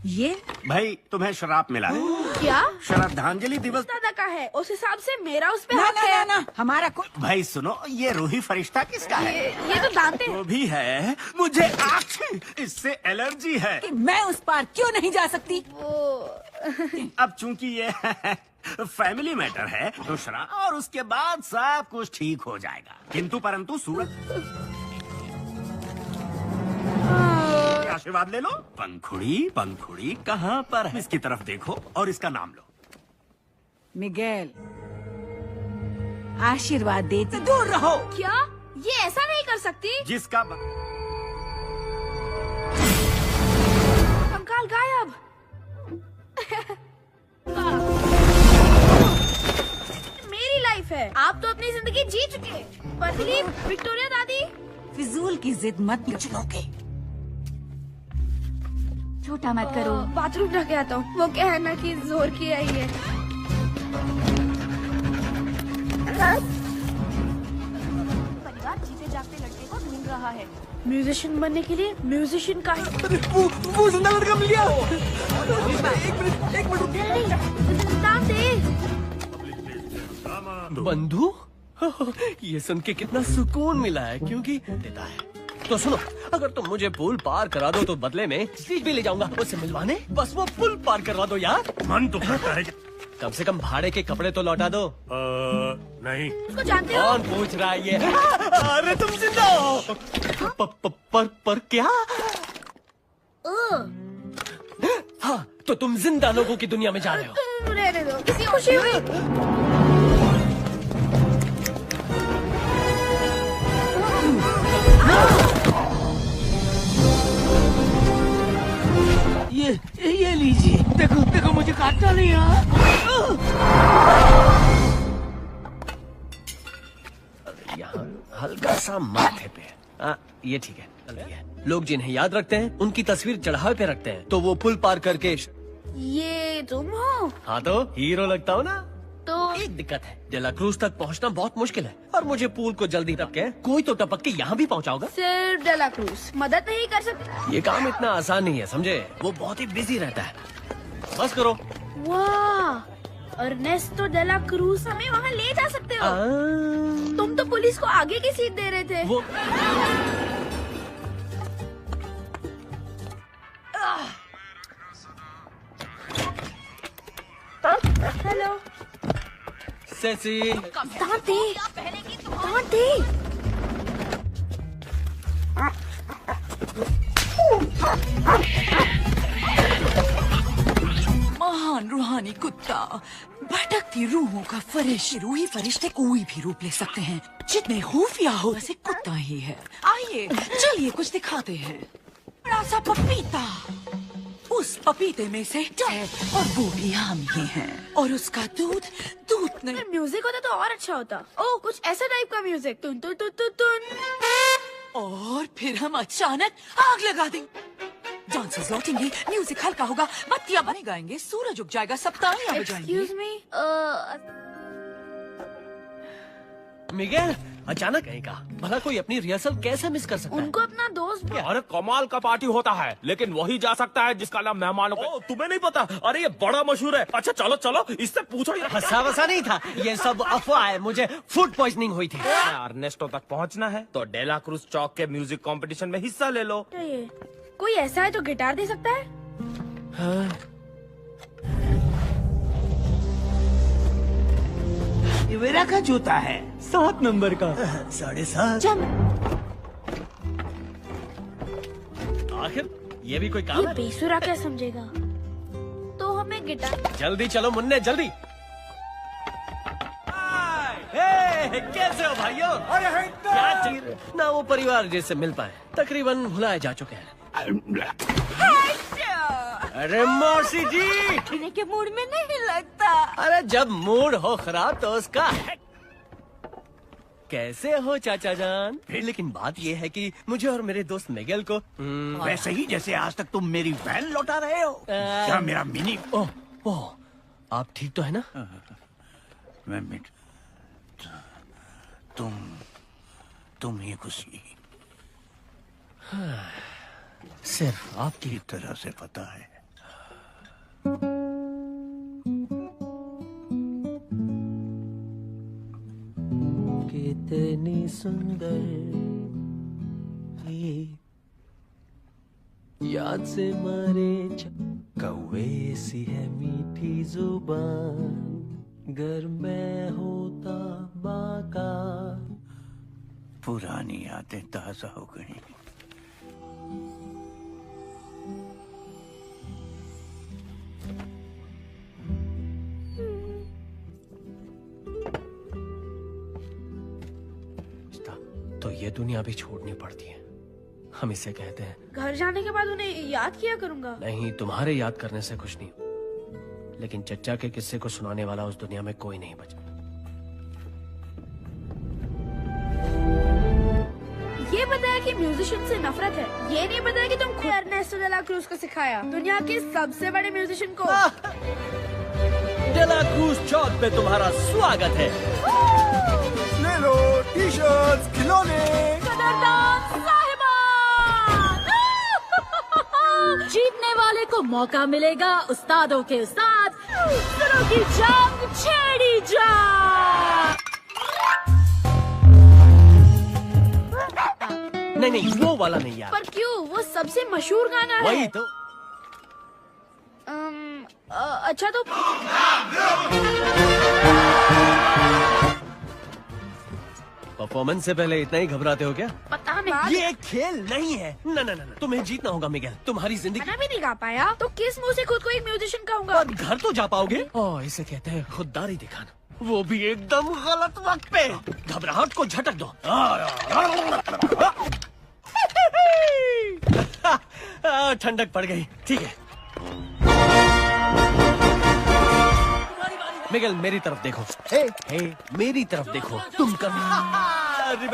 ये भाई तुम्हें श्राप मिला है। क्या? श्रद्धांजलि दिवस दादा का है, उस हिसाब से मेरा उस पे ना हक ना है। ना, हमारा कोई। भाई सुनो, ये रूही फरिश्ता किसका है? ये तो दांते जो भी है, मुझे आँख इससे एलर्जी है। कि मैं उस पार क्यों नहीं जा सकती? अब चूंकि ये फैमिली मैटर है तो श्राप और उसके बाद सब कुछ ठीक हो जाएगा। किंतु परंतु सूरज आशीर्वाद ले लो। पंखुड़ी कहाँ पर है? इसकी तरफ देखो और इसका नाम लो। मिगेल, आशीर्वाद देती दूर रहो। क्या? ये ऐसा नहीं कर सकती। जिसका कंकाल गायब। मेरी लाइफ है, आप तो अपनी जिंदगी जी चुके। पर फिलिप, विक्टोरिया दादी, फिजूल की जिद मत पिछलोगे। छोटा मत करो। बाथरूम ढके आता हूँ। वो क्या है ना कि जोर की आई है। परिवार जीते जागते लड़के को ढूंढ रहा है। म्यूजिशियन बनने के लिए म्यूजिशियन का वो जिंदा लड़का मिल गया। एक मिनट दादी। बंधु, ये सुन के कितना सुकून मिला है, क्योंकि देता है। तो सुनो, अगर तुम मुझे पुल पार करा दो तो बदले में स्टीज भी ले जाऊंगा उससे मिलवाने। बस वो पुल पार करवा दो यार। मन तो करता है। कम से कम भाड़े के कपड़े तो लौटा दो। नहीं। उसको जानते हो? कौन पूछ रहा है ये? अरे तुम जिंदा हो। पर क्या? हाँ, तो तुम जिंदा लोगों की दुनिया में जा रहे हो। रहने दो, किसी खुशी हुई। ये लीजिए। देखो देखो, मुझे काटना नहीं है। यहाँ हल्का सा माथे पे। ये ठीक है। लोग जिन्हें याद रखते हैं उनकी तस्वीर चढ़ावे पे रखते हैं, तो वो पुल पार करके। ये तुम हो? हाँ, तो हीरो लगता हो ना। तो एक दिक्कत है, डेला क्रूज तक पहुँचना बहुत मुश्किल है, और मुझे पुल को जल्दी टपके कोई तो टपक के यहाँ भी पहुँचाओगा। सिर्फ डेला क्रूज मदद नहीं कर सकती। ये काम इतना आसान नहीं है, समझे? वो बहुत ही बिजी रहता है। बस करो। वाह, अर्नेस्टो डेला क्रूज हमें वहाँ ले जा सकते हो। तुम तो पुलिस को आगे की सीट दे रहे थे। वो हेलो सेसी। दादी, दादी। महान रूहानी कुत्ता, भटकती रूहों का फरिश्ता। रूही फरिश्ते कोई भी रूप ले सकते हैं, जितने खुफिया हो वैसे कुत्ता ही है। आइए चलिए कुछ दिखाते हैं। बड़ा सा पपीता, उस पपीते में से है और वो भी हम ही हैं। और उसका दूध नहीं। म्यूजिक होता तो और अच्छा होता। ओ कुछ ऐसा टाइप का म्यूजिक, तुन तुन तुन तुन तुन। और फिर हम अचानक आग लगा देंगे। डांसर्स लौटेंगे, म्यूजिक हल्का होगा, बत्तियां बने गाएंगे, सूरज उग जाएगा, सब तालियां बजाएंगे। एक्सक्यूज मी, मिगेल, अचानक कहीं का भला कोई अपनी रिहर्सल कैसे मिस कर सकता है? उनको अपना दोस्त अरे कमाल का पार्टी होता है, लेकिन वही जा सकता है जिसका नाम मेहमानों को। तुम्हें नहीं पता? अरे ये बड़ा मशहूर है। अच्छा चलो चलो, इससे पूछो। हंसा वसा नहीं था, ये सब अफवाह है। मुझे फूड पॉइजनिंग हुई थी। अर्नेस्टो तक पहुंचना है तो डेला क्रूज चौक के म्यूजिक कंपटीशन में हिस्सा ले लो। कोई ऐसा है जो गिटार दे सकता है? हाँ। ये मेरा का जूता है, 7 नंबर का। 7.5। आखिर ये भी कोई काम है? बेसुरा क्या समझेगा? तो हमें गिटार। जल्दी चलो मुन्ने, जल्दी। हे, कैसे हो भाइयों? क्या चाहिए? ना वो परिवार जिससे मिल पाए, तकरीबन भुलाए जा चुके हैं। अरे मौसी जी, पीने के मूड में नहीं लगता। अरे जब मूड हो खराब तो उसका कैसे हो चाचा जान? लेकिन बात ये है कि मुझे और मेरे दोस्त मिगेल को वैसे ही जैसे आज तक तुम मेरी वैन लौटा रहे हो। क्या मेरा मिनी? ओह, आप ठीक तो है ना? मैं तुम ही खुशी सिर्फ आपकी तरह से पता है। कितनी सुंदर ये याद से मारे कौवे सी है मीठी जुबान, गर मैं होता बाका। पुरानी यादें ताजा हो गई। तो ये दुनिया भी छोड़नी पड़ती है, हम इसे कहते हैं। घर जाने के बाद उन्हें याद किया करूंगा। नहीं, तुम्हारे याद करने से कुछ नहीं, लेकिन चच्चा के किस्से को सुनाने वाला उस दुनिया में कोई नहीं बचा। ये बताया कि म्यूजिशियन से नफरत है, ये नहीं बताया कि तुम खुद अर्नेस्टो डेला क्रूज को सिखाया, दुनिया के सबसे बड़े म्यूजिशियन को। डेला क्रूज चौक पे तुम्हारा स्वागत है। ले लो टी-शर्ट्स, खिलौने। कदरदान साहिबान, जीतने वाले को मौका मिलेगा उस्तादों के उस्ताद सुरों की जंग छेड़ी जा। नहीं, वो वाला नहीं यार। पर क्यों? वो सबसे मशहूर गाना है। वही तो। अच्छा तो परफॉर्मेंस से पहले इतना ही घबराते हो क्या? पता नहीं। ये खेल नहीं है। ना, तुम्हें जीतना होगा मिगेल। तुम्हारी जिंदगी गाना भी नहीं गा पाया तो किस मुंह से खुद को एक म्यूजिशियन कहूंगा? पर घर तो जा पाओगे। ओह, इसे कहते हैं खुददारी दिखाना, वो भी एकदम गलत वक्त पे। घबराहट को झटक दो। ठंडक पड़ गई। ठीक है मिगेल, मेरी तरफ देखो। हे, मेरी तरफ देखो। तुम कभी अरे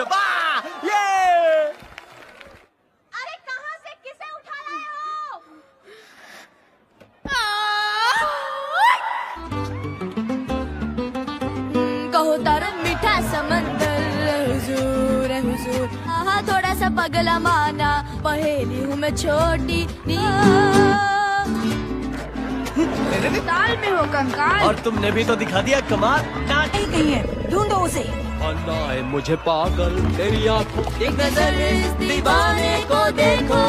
कहाँ से किसे उठा लाए हो? कहो तारा मीठा समंदर हुजूर हुजूर, हाँ थोड़ा सा पगला माना, पहेली हूँ मैं छोटी ताल में हो कंकाल। और तुमने भी तो दिखा दिया कमाल। नहीं है, ढूंढो उसे। अल्लाह है मुझे पागल तेरी आंखों। एक नजर इस दीवाने को देखो।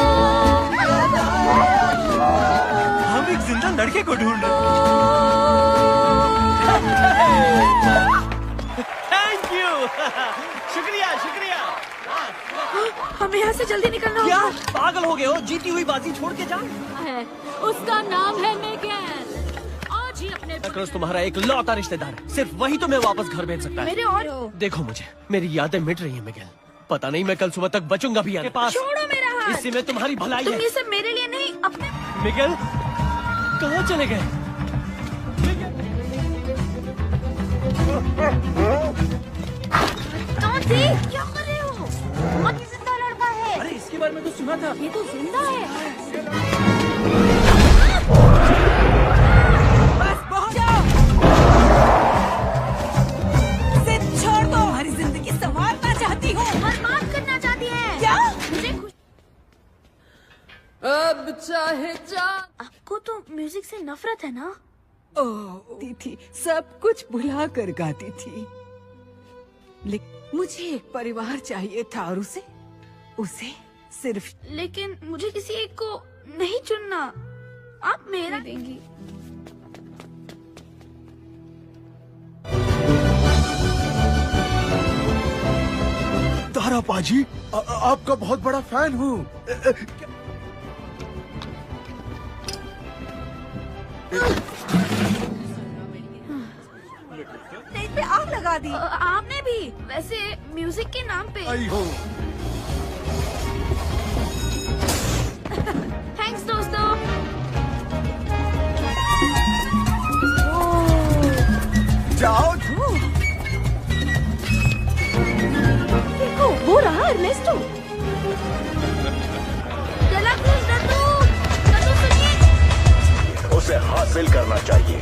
हम एक जिंदा लड़के को ढूंढ रहे हैं। Thank you. शुक्रिया। हमें यहाँ से जल्दी निकलना क्या होगा। पागल हो गए हो? जीती हुई बाजी छोड़ के जाओ। है उसका नाम है मिगेल। आज ही अपने क्रॉस तुम्हारा एक लौता रिश्तेदार है, सिर्फ वही तुम्हें वापस घर भेज सकता है। मेरे और देखो मुझे, मेरी यादें मिट रही हैं मिगेल। पता नहीं मैं कल सुबह तक बचूंगा भी या नहीं। छोड़ो मेरा हाथ। इसी में तुम्हारी भलाई तुम है। ये सब मेरे लिए नहीं, अपने मिगेल कहाँ चले गए? क्या कर रहे हो? बहुत ही जिंदा लड़का है। अरे इसके बारे में तो सुना था। ये तो जिंदा है। बस बहुत जाओ। इसे छोड़ दो। हमारी जिंदगी संवारना चाहती हूँ। बर्बाद करना चाहती है। क्या? मुझे खुश अब चाहे जा। आपको तो म्यूजिक से नफरत है ना? ओह, थी सब कुछ भुला कर गाती थी, लेकिन मुझे एक परिवार चाहिए था और उसे सिर्फ। लेकिन मुझे किसी एक को नहीं चुनना। आप मेरा देंगी। तारा पाजी, आपका बहुत बड़ा फैन हूँ। स्टेज पे आग लगा दी। आपने भी। वैसे म्यूजिक के नाम पे। आई हो। थैंक्स दोस्तों। जाओ। देखो वो रहा अर्नेस्टो। चला प्लीज दत्तू सुनिए। उसे हासिल करना चाहिए।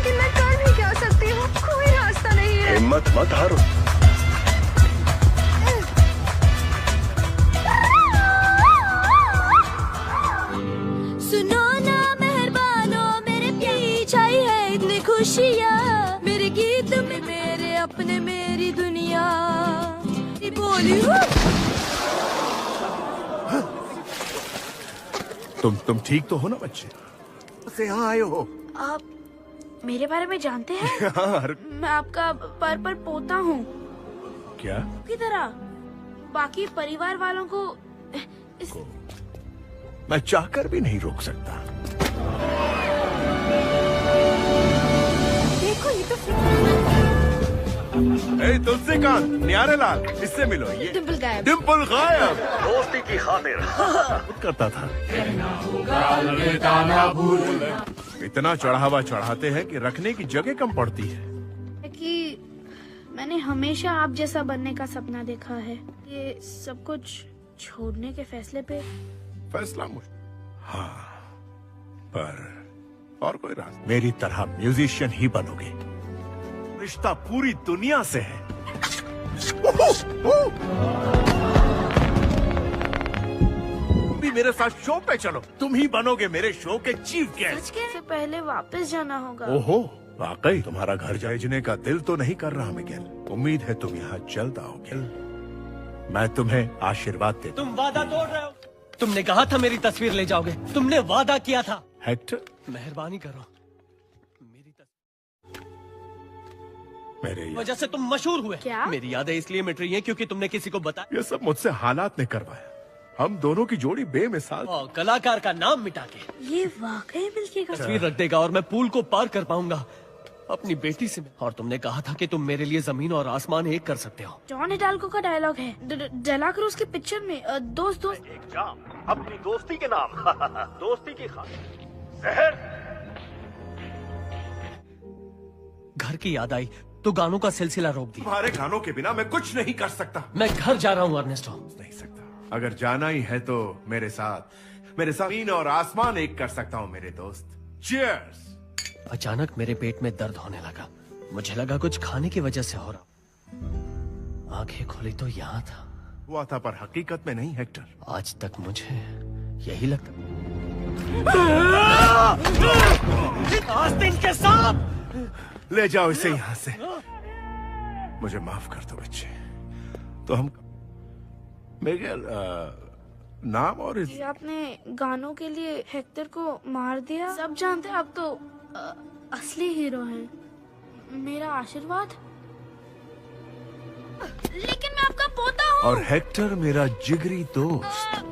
मैं कर भी क्या सकती हूँ? कोई रास्ता नहीं है। हिम्मत मत हारो। सुनो ना मेहरबानो, मेरे पीछे ही है इतनी खुशियाँ। मेरे गीत में मेरे अपने, मेरी दुनिया बोली हूँ। तुम ठीक तो हो ना बच्चे? से यहाँ आए हो? आप मेरे बारे में जानते हैं? यार मैं आपका पर पोता हूँ क्या? की तरह। बाकी परिवार वालों को मैं चाहकर भी नहीं रोक सकता। देखो ये तो तुलसीकांत, न्यारेलाल, इससे मिलो। ये डिम्पल गायब। डिम्पल गायब। दोस्ती की खातिर करता था। इतना चढ़ावा चढ़ाते हैं कि रखने की जगह कम पड़ती है। कि मैंने हमेशा आप जैसा बनने का सपना देखा है। ये सब कुछ छोड़ने के फैसले पे फैसला हाँ, पर और कोई रास्ता? मेरी तरह म्यूजिशियन ही बनोगे। रिश्ता पूरी दुनिया से है। भी मेरे साथ शो पे चलो। तुम ही बनोगे मेरे शो के चीफ गेस्ट। से पहले वापस जाना होगा। ओहो, वाकई तुम्हारा घर भेजने का दिल तो नहीं कर रहा मिगेल। उम्मीद है तुम यहाँ जल्द आओगे। मैं तुम्हें आशीर्वाद देता हूँ। तुम वादा तोड़ रहे हो। तुमने कहा था मेरी तस्वीर ले जाओगे। तुमने वादा किया था। हेक्टर, मेहरबानी करो। मेरे वजह से तुम मशहूर हुए। क्या? मेरी यादें इसलिए मिट रही हैं क्योंकि तुमने किसी को बताया। ये सब मुझसे हालात ने करवाया। हम दोनों की जोड़ी बेमिसाल। कलाकार का नाम मिटा के ये वाकई मिलके तस्वीर रख देगा और मैं पुल को पार कर पाऊंगा अपनी बेटी से। और तुमने कहा था कि तुम मेरे लिए जमीन और आसमान एक कर सकते हो। जॉन हिडाल्गो का डायलॉग है डेला क्रूज की पिक्चर में। दोस्त एक जाम अपनी दोस्ती के नाम। दोस्ती की खातिर जहर। घर की याद आई तो गानों का सिलसिला रोक दिया। तुम्हारे गानों के बिना मैं कुछ नहीं कर सकता। मैं घर जा रहा हूँ अर्नेस्टो। नहीं सकता। अगर जाना ही है तो मेरे साथ जमीन और आसमान एक कर सकता हूँ मेरे दोस्त। चीयर्स। अचानक मेरे पेट में दर्द होने लगा। मुझे लगा कुछ खाने की वजह से हो रहा। आंखें खोली तो यहाँ था। हुआ था पर हकीकत में नहीं हेक्टर। आज तक मुझे यही लगता। आस्तीन के सांप! ले जाओ इसे यहाँ से। मुझे माफ कर दो बच्चे। तो हम मिगेल, नाम और ये आपने गानों के लिए हेक्टर को मार दिया। सब जानते हैं आप तो असली हीरो हैं। मेरा आशीर्वाद। लेकिन मैं आपका पोता हूँ। और हेक्टर मेरा जिगरी दोस्त।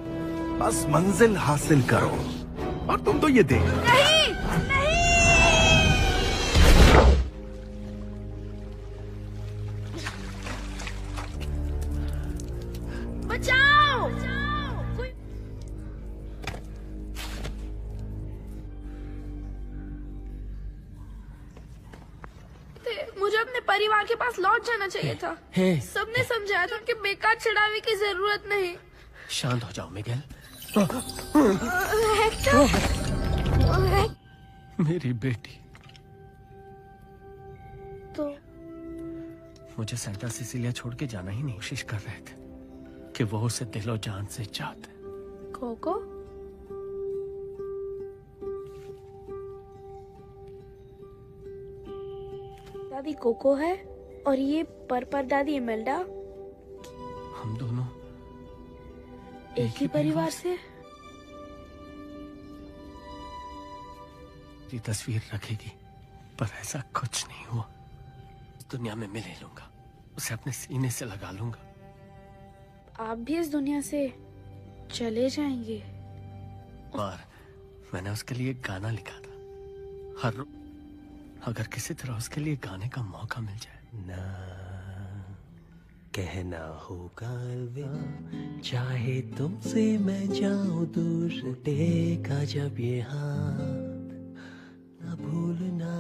बस मंजिल हासिल करो। और तुम तो ये देख। नहीं, नहीं। मुझे अपने परिवार के पास लौट जाना चाहिए था। हे। सबने समझाया था कि बेकार चढ़ावे की जरूरत नहीं। शांत हो जाओ मिगेल। हेक्टर, मेरी बेटी। तो मुझे सेंटा सिसिलिया छोड़ के जाना ही नहीं। कोशिश कर रहे थे कि वो उसे दिलो जान से चाहते। कोको, दादी कोको है और ये पर दादी इमेल्डा। हम दोनों एक ही परिवार से। ये तस्वीर रखेगी, पर ऐसा कुछ नहीं हुआ। इस दुनिया में मिले लूंगा, उसे अपने सीने से लगा लूंगा। आप भी इस दुनिया से चले जाएंगे। और मैंने उसके लिए एक गाना लिखा था। अगर किसी तरह उसके लिए गाने का मौका मिल जाए। ना कहना होगा अलविदा, चाहे तुमसे मैं जाऊं दूर, टेका जब ये हाथ, ना भूलना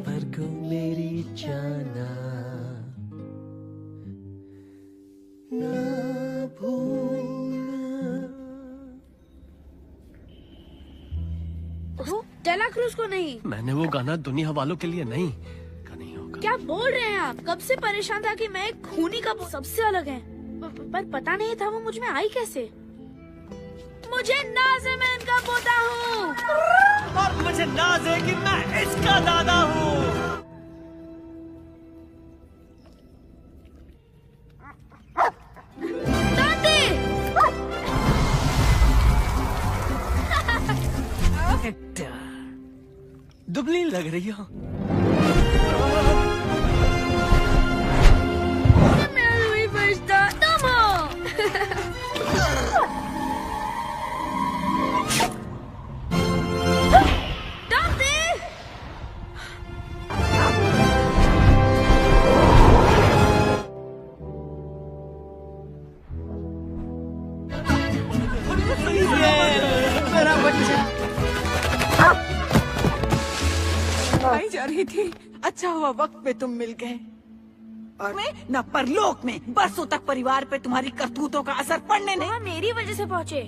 पर को मेरी जाना, ना डेला क्रूज को नहीं। मैंने वो गाना दुनिया वालों के लिए नहीं। क्या बोल रहे हैं आप? कब से परेशान था कि मैं एक खूनी का सबसे अलग है, पर पता नहीं था वो मुझ में आई कैसे। मुझे नाज है, मैं इनका पोता हूँ। और मुझे नाज है कि मैं इसका दादा हूँ। दुबली लग रही हो। मेरा बच्चा आई जा रही थी। अच्छा हुआ वक्त पे तुम मिल गए। और मैं न परलोक में बरसों तक परिवार पे तुम्हारी करतूतों का असर पड़ने नहीं। मेरी वजह से पहुँचे।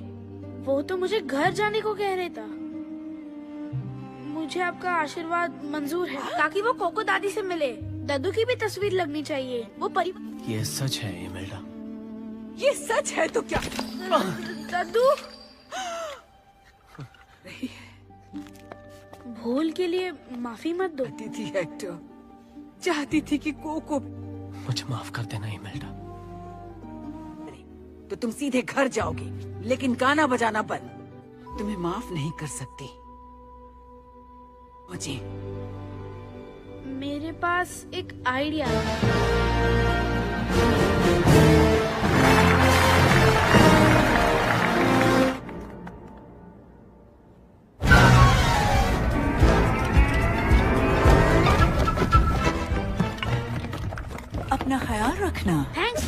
वो तो मुझे घर जाने को कह रहे था। मुझे आपका आशीर्वाद मंजूर है ताकि वो कोको दादी से मिले। दादू की भी तस्वीर लगनी चाहिए। वो ये सच है इमेल्डा। ये सच है तो क्या? दादू भूल के लिए माफी मत दो। थी हेक्टर, चाहती थी कि कोको। मुझे माफ कर देना इमेल्डा। तो तुम सीधे घर जाओगे, लेकिन गाना बजाना बंद। तुम्हें माफ नहीं कर सकती। मुझे मेरे पास एक आइडिया है। अपना ख्याल रखना। थैंक्स।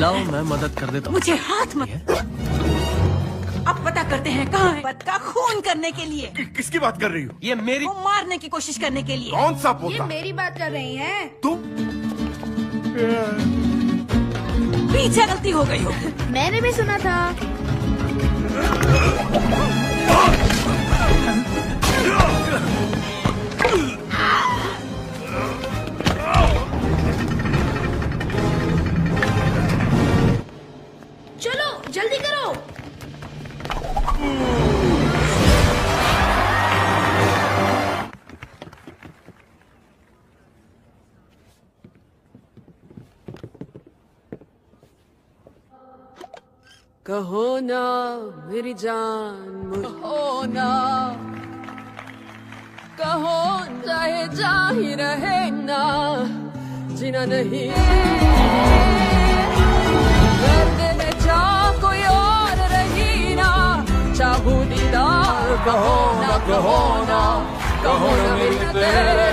लाओ मैं मदद कर देता हूँ। मुझे हाथ मत। अब पता करते हैं कहाँ है पोता का खून करने के लिए। किसकी बात कर रही हो? ये मेरी। वो मारने की कोशिश करने के लिए। कौन सा पोता? ये मेरी बात कर रही हैं। तुम? पीछे गलती हो गई हो। मैंने भी सुना था। चलो जल्दी करो। कहो ना मेरी जान मुझको ना, कहो चाहे जा ही रहे ना, जीना नहीं दर्द में जा कोई और रही ना, चाहूं दीदार कहो ना, कहो ना, कहो ना मेरी तेरे।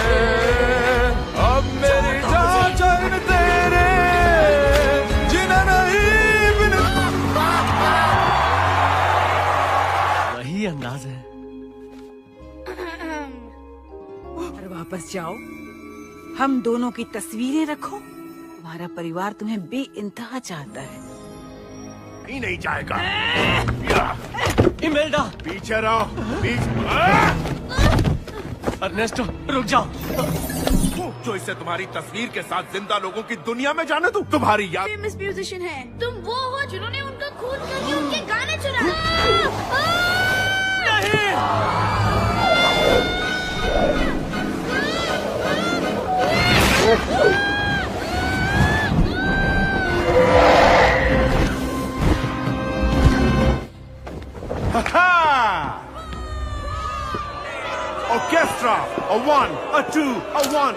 अब मेरी जान चैन तेरे जीना नहीं। वही अंदाज है। वापस जाओ, हम दोनों की तस्वीरें रखो। तुम्हारा परिवार तुम्हें बेइंतहा चाहता है। ही नहीं जाएगा। इमेल्डा, पीछे रहो। अर्नेस्टो, रुक जाओ। जो इसे तुम्हारी तस्वीर के साथ जिंदा लोगों की दुनिया में जाने दो। तुम्हारी याद फेमस म्यूजिशियन है। तुम वो हो जिन्होंने उनका खून करके उनके गाने चुराए। Orchestra, a 1, a 2, a 1.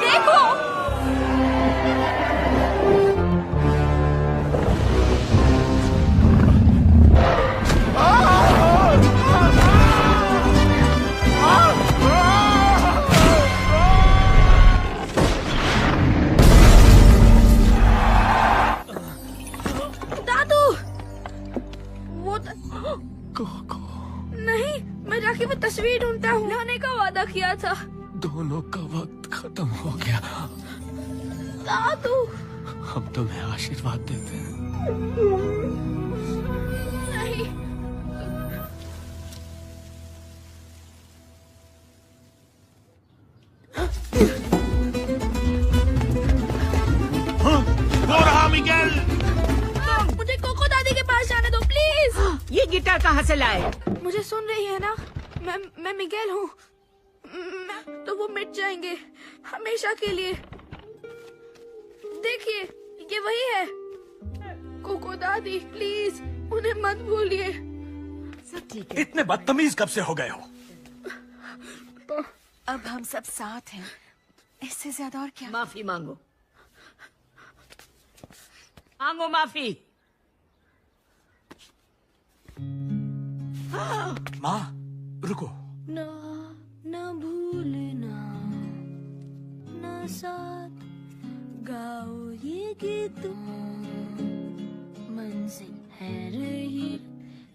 देखो, दादू, वो नहीं, मैं जाके वो तस्वीर ढूंढता हूँ। लाने का वादा किया था। दोनों का वक्त खत्म हो गया। दादू, हम तुम्हें आशीर्वाद देते हैं। नहीं, वो रहा मिगेल। मुझे कोको दादी के पास जाने दो प्लीज। ये गिटार कहाँ से लाए? मुझे सुन रही है ना? मैं मिगेल हूँ। तो वो मिट जाएंगे हमेशा के लिए। देखिए, ये वही है। कोको दादी, प्लीज उन्हें मत भूलिए। सब ठीक है। इतने बदतमीज कब से हो गए हो? अब हम सब साथ हैं, इससे ज्यादा और क्या? माफी मांगो, मांगो माफी। माँ, रुको। ना ना भूलना, ना साथ गाओ ये गीत। मंजिल है रही,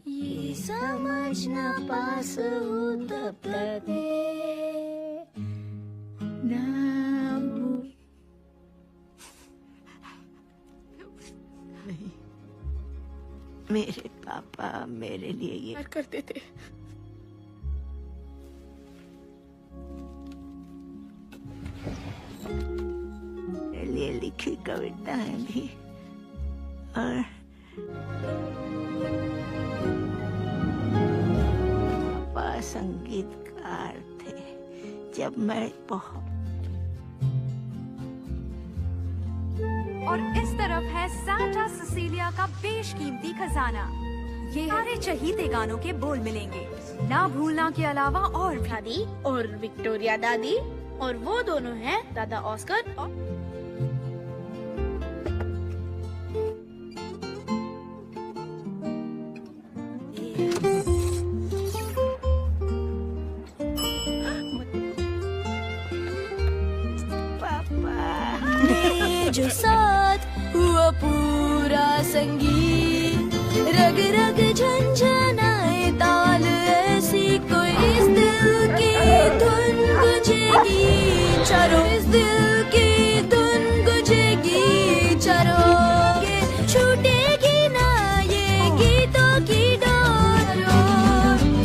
ये समझना पास हो तब तक ना भूल। नहीं, मेरे पापा मेरे लिए ये करते थे। मेरे लिए लिखी कविताएं भी। और पापा संगीतकार थे जब मैं बहुत। और इस तरफ है सांता सिसिलिया का बेशकीमती खजाना। ये सारे चहीते गानों के बोल मिलेंगे, ना भूलना के अलावा और भी। दादी और विक्टोरिया दादी, और वो दोनों हैं दादा ऑस्कर और जो साथ हुआ पूरा संगीत, रग रग झंझनाए ताल ऐसी कोई इस दिल की धुन गुजेगी चारों, इस दिल की धुन गुजेगी चारों। ये छूटेगी ना ये गीतों की डोर,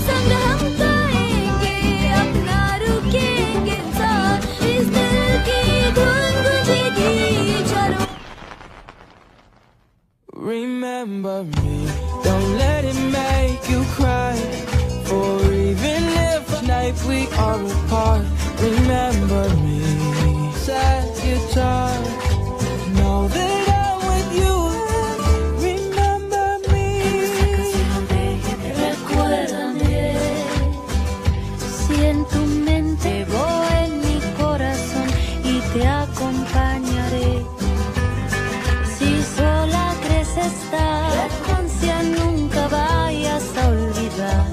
संग हम गाएंगे अपना रुकेंगे साथ, इस दिल की धुन गुजेगी चारों। Remember me, don't let it make you cry. For even if tonight we are apart, remember me. Sad guitar, know that I'm with you. Remember me. Recuérdame, si en tu mente voy en mi corazón y te acompañaré. Si sola crees estar, ansia nunca vayas a olvidar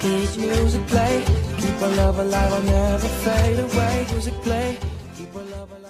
que Music play, keep our love alive, I'll never fade away. Music play, keep our love alive.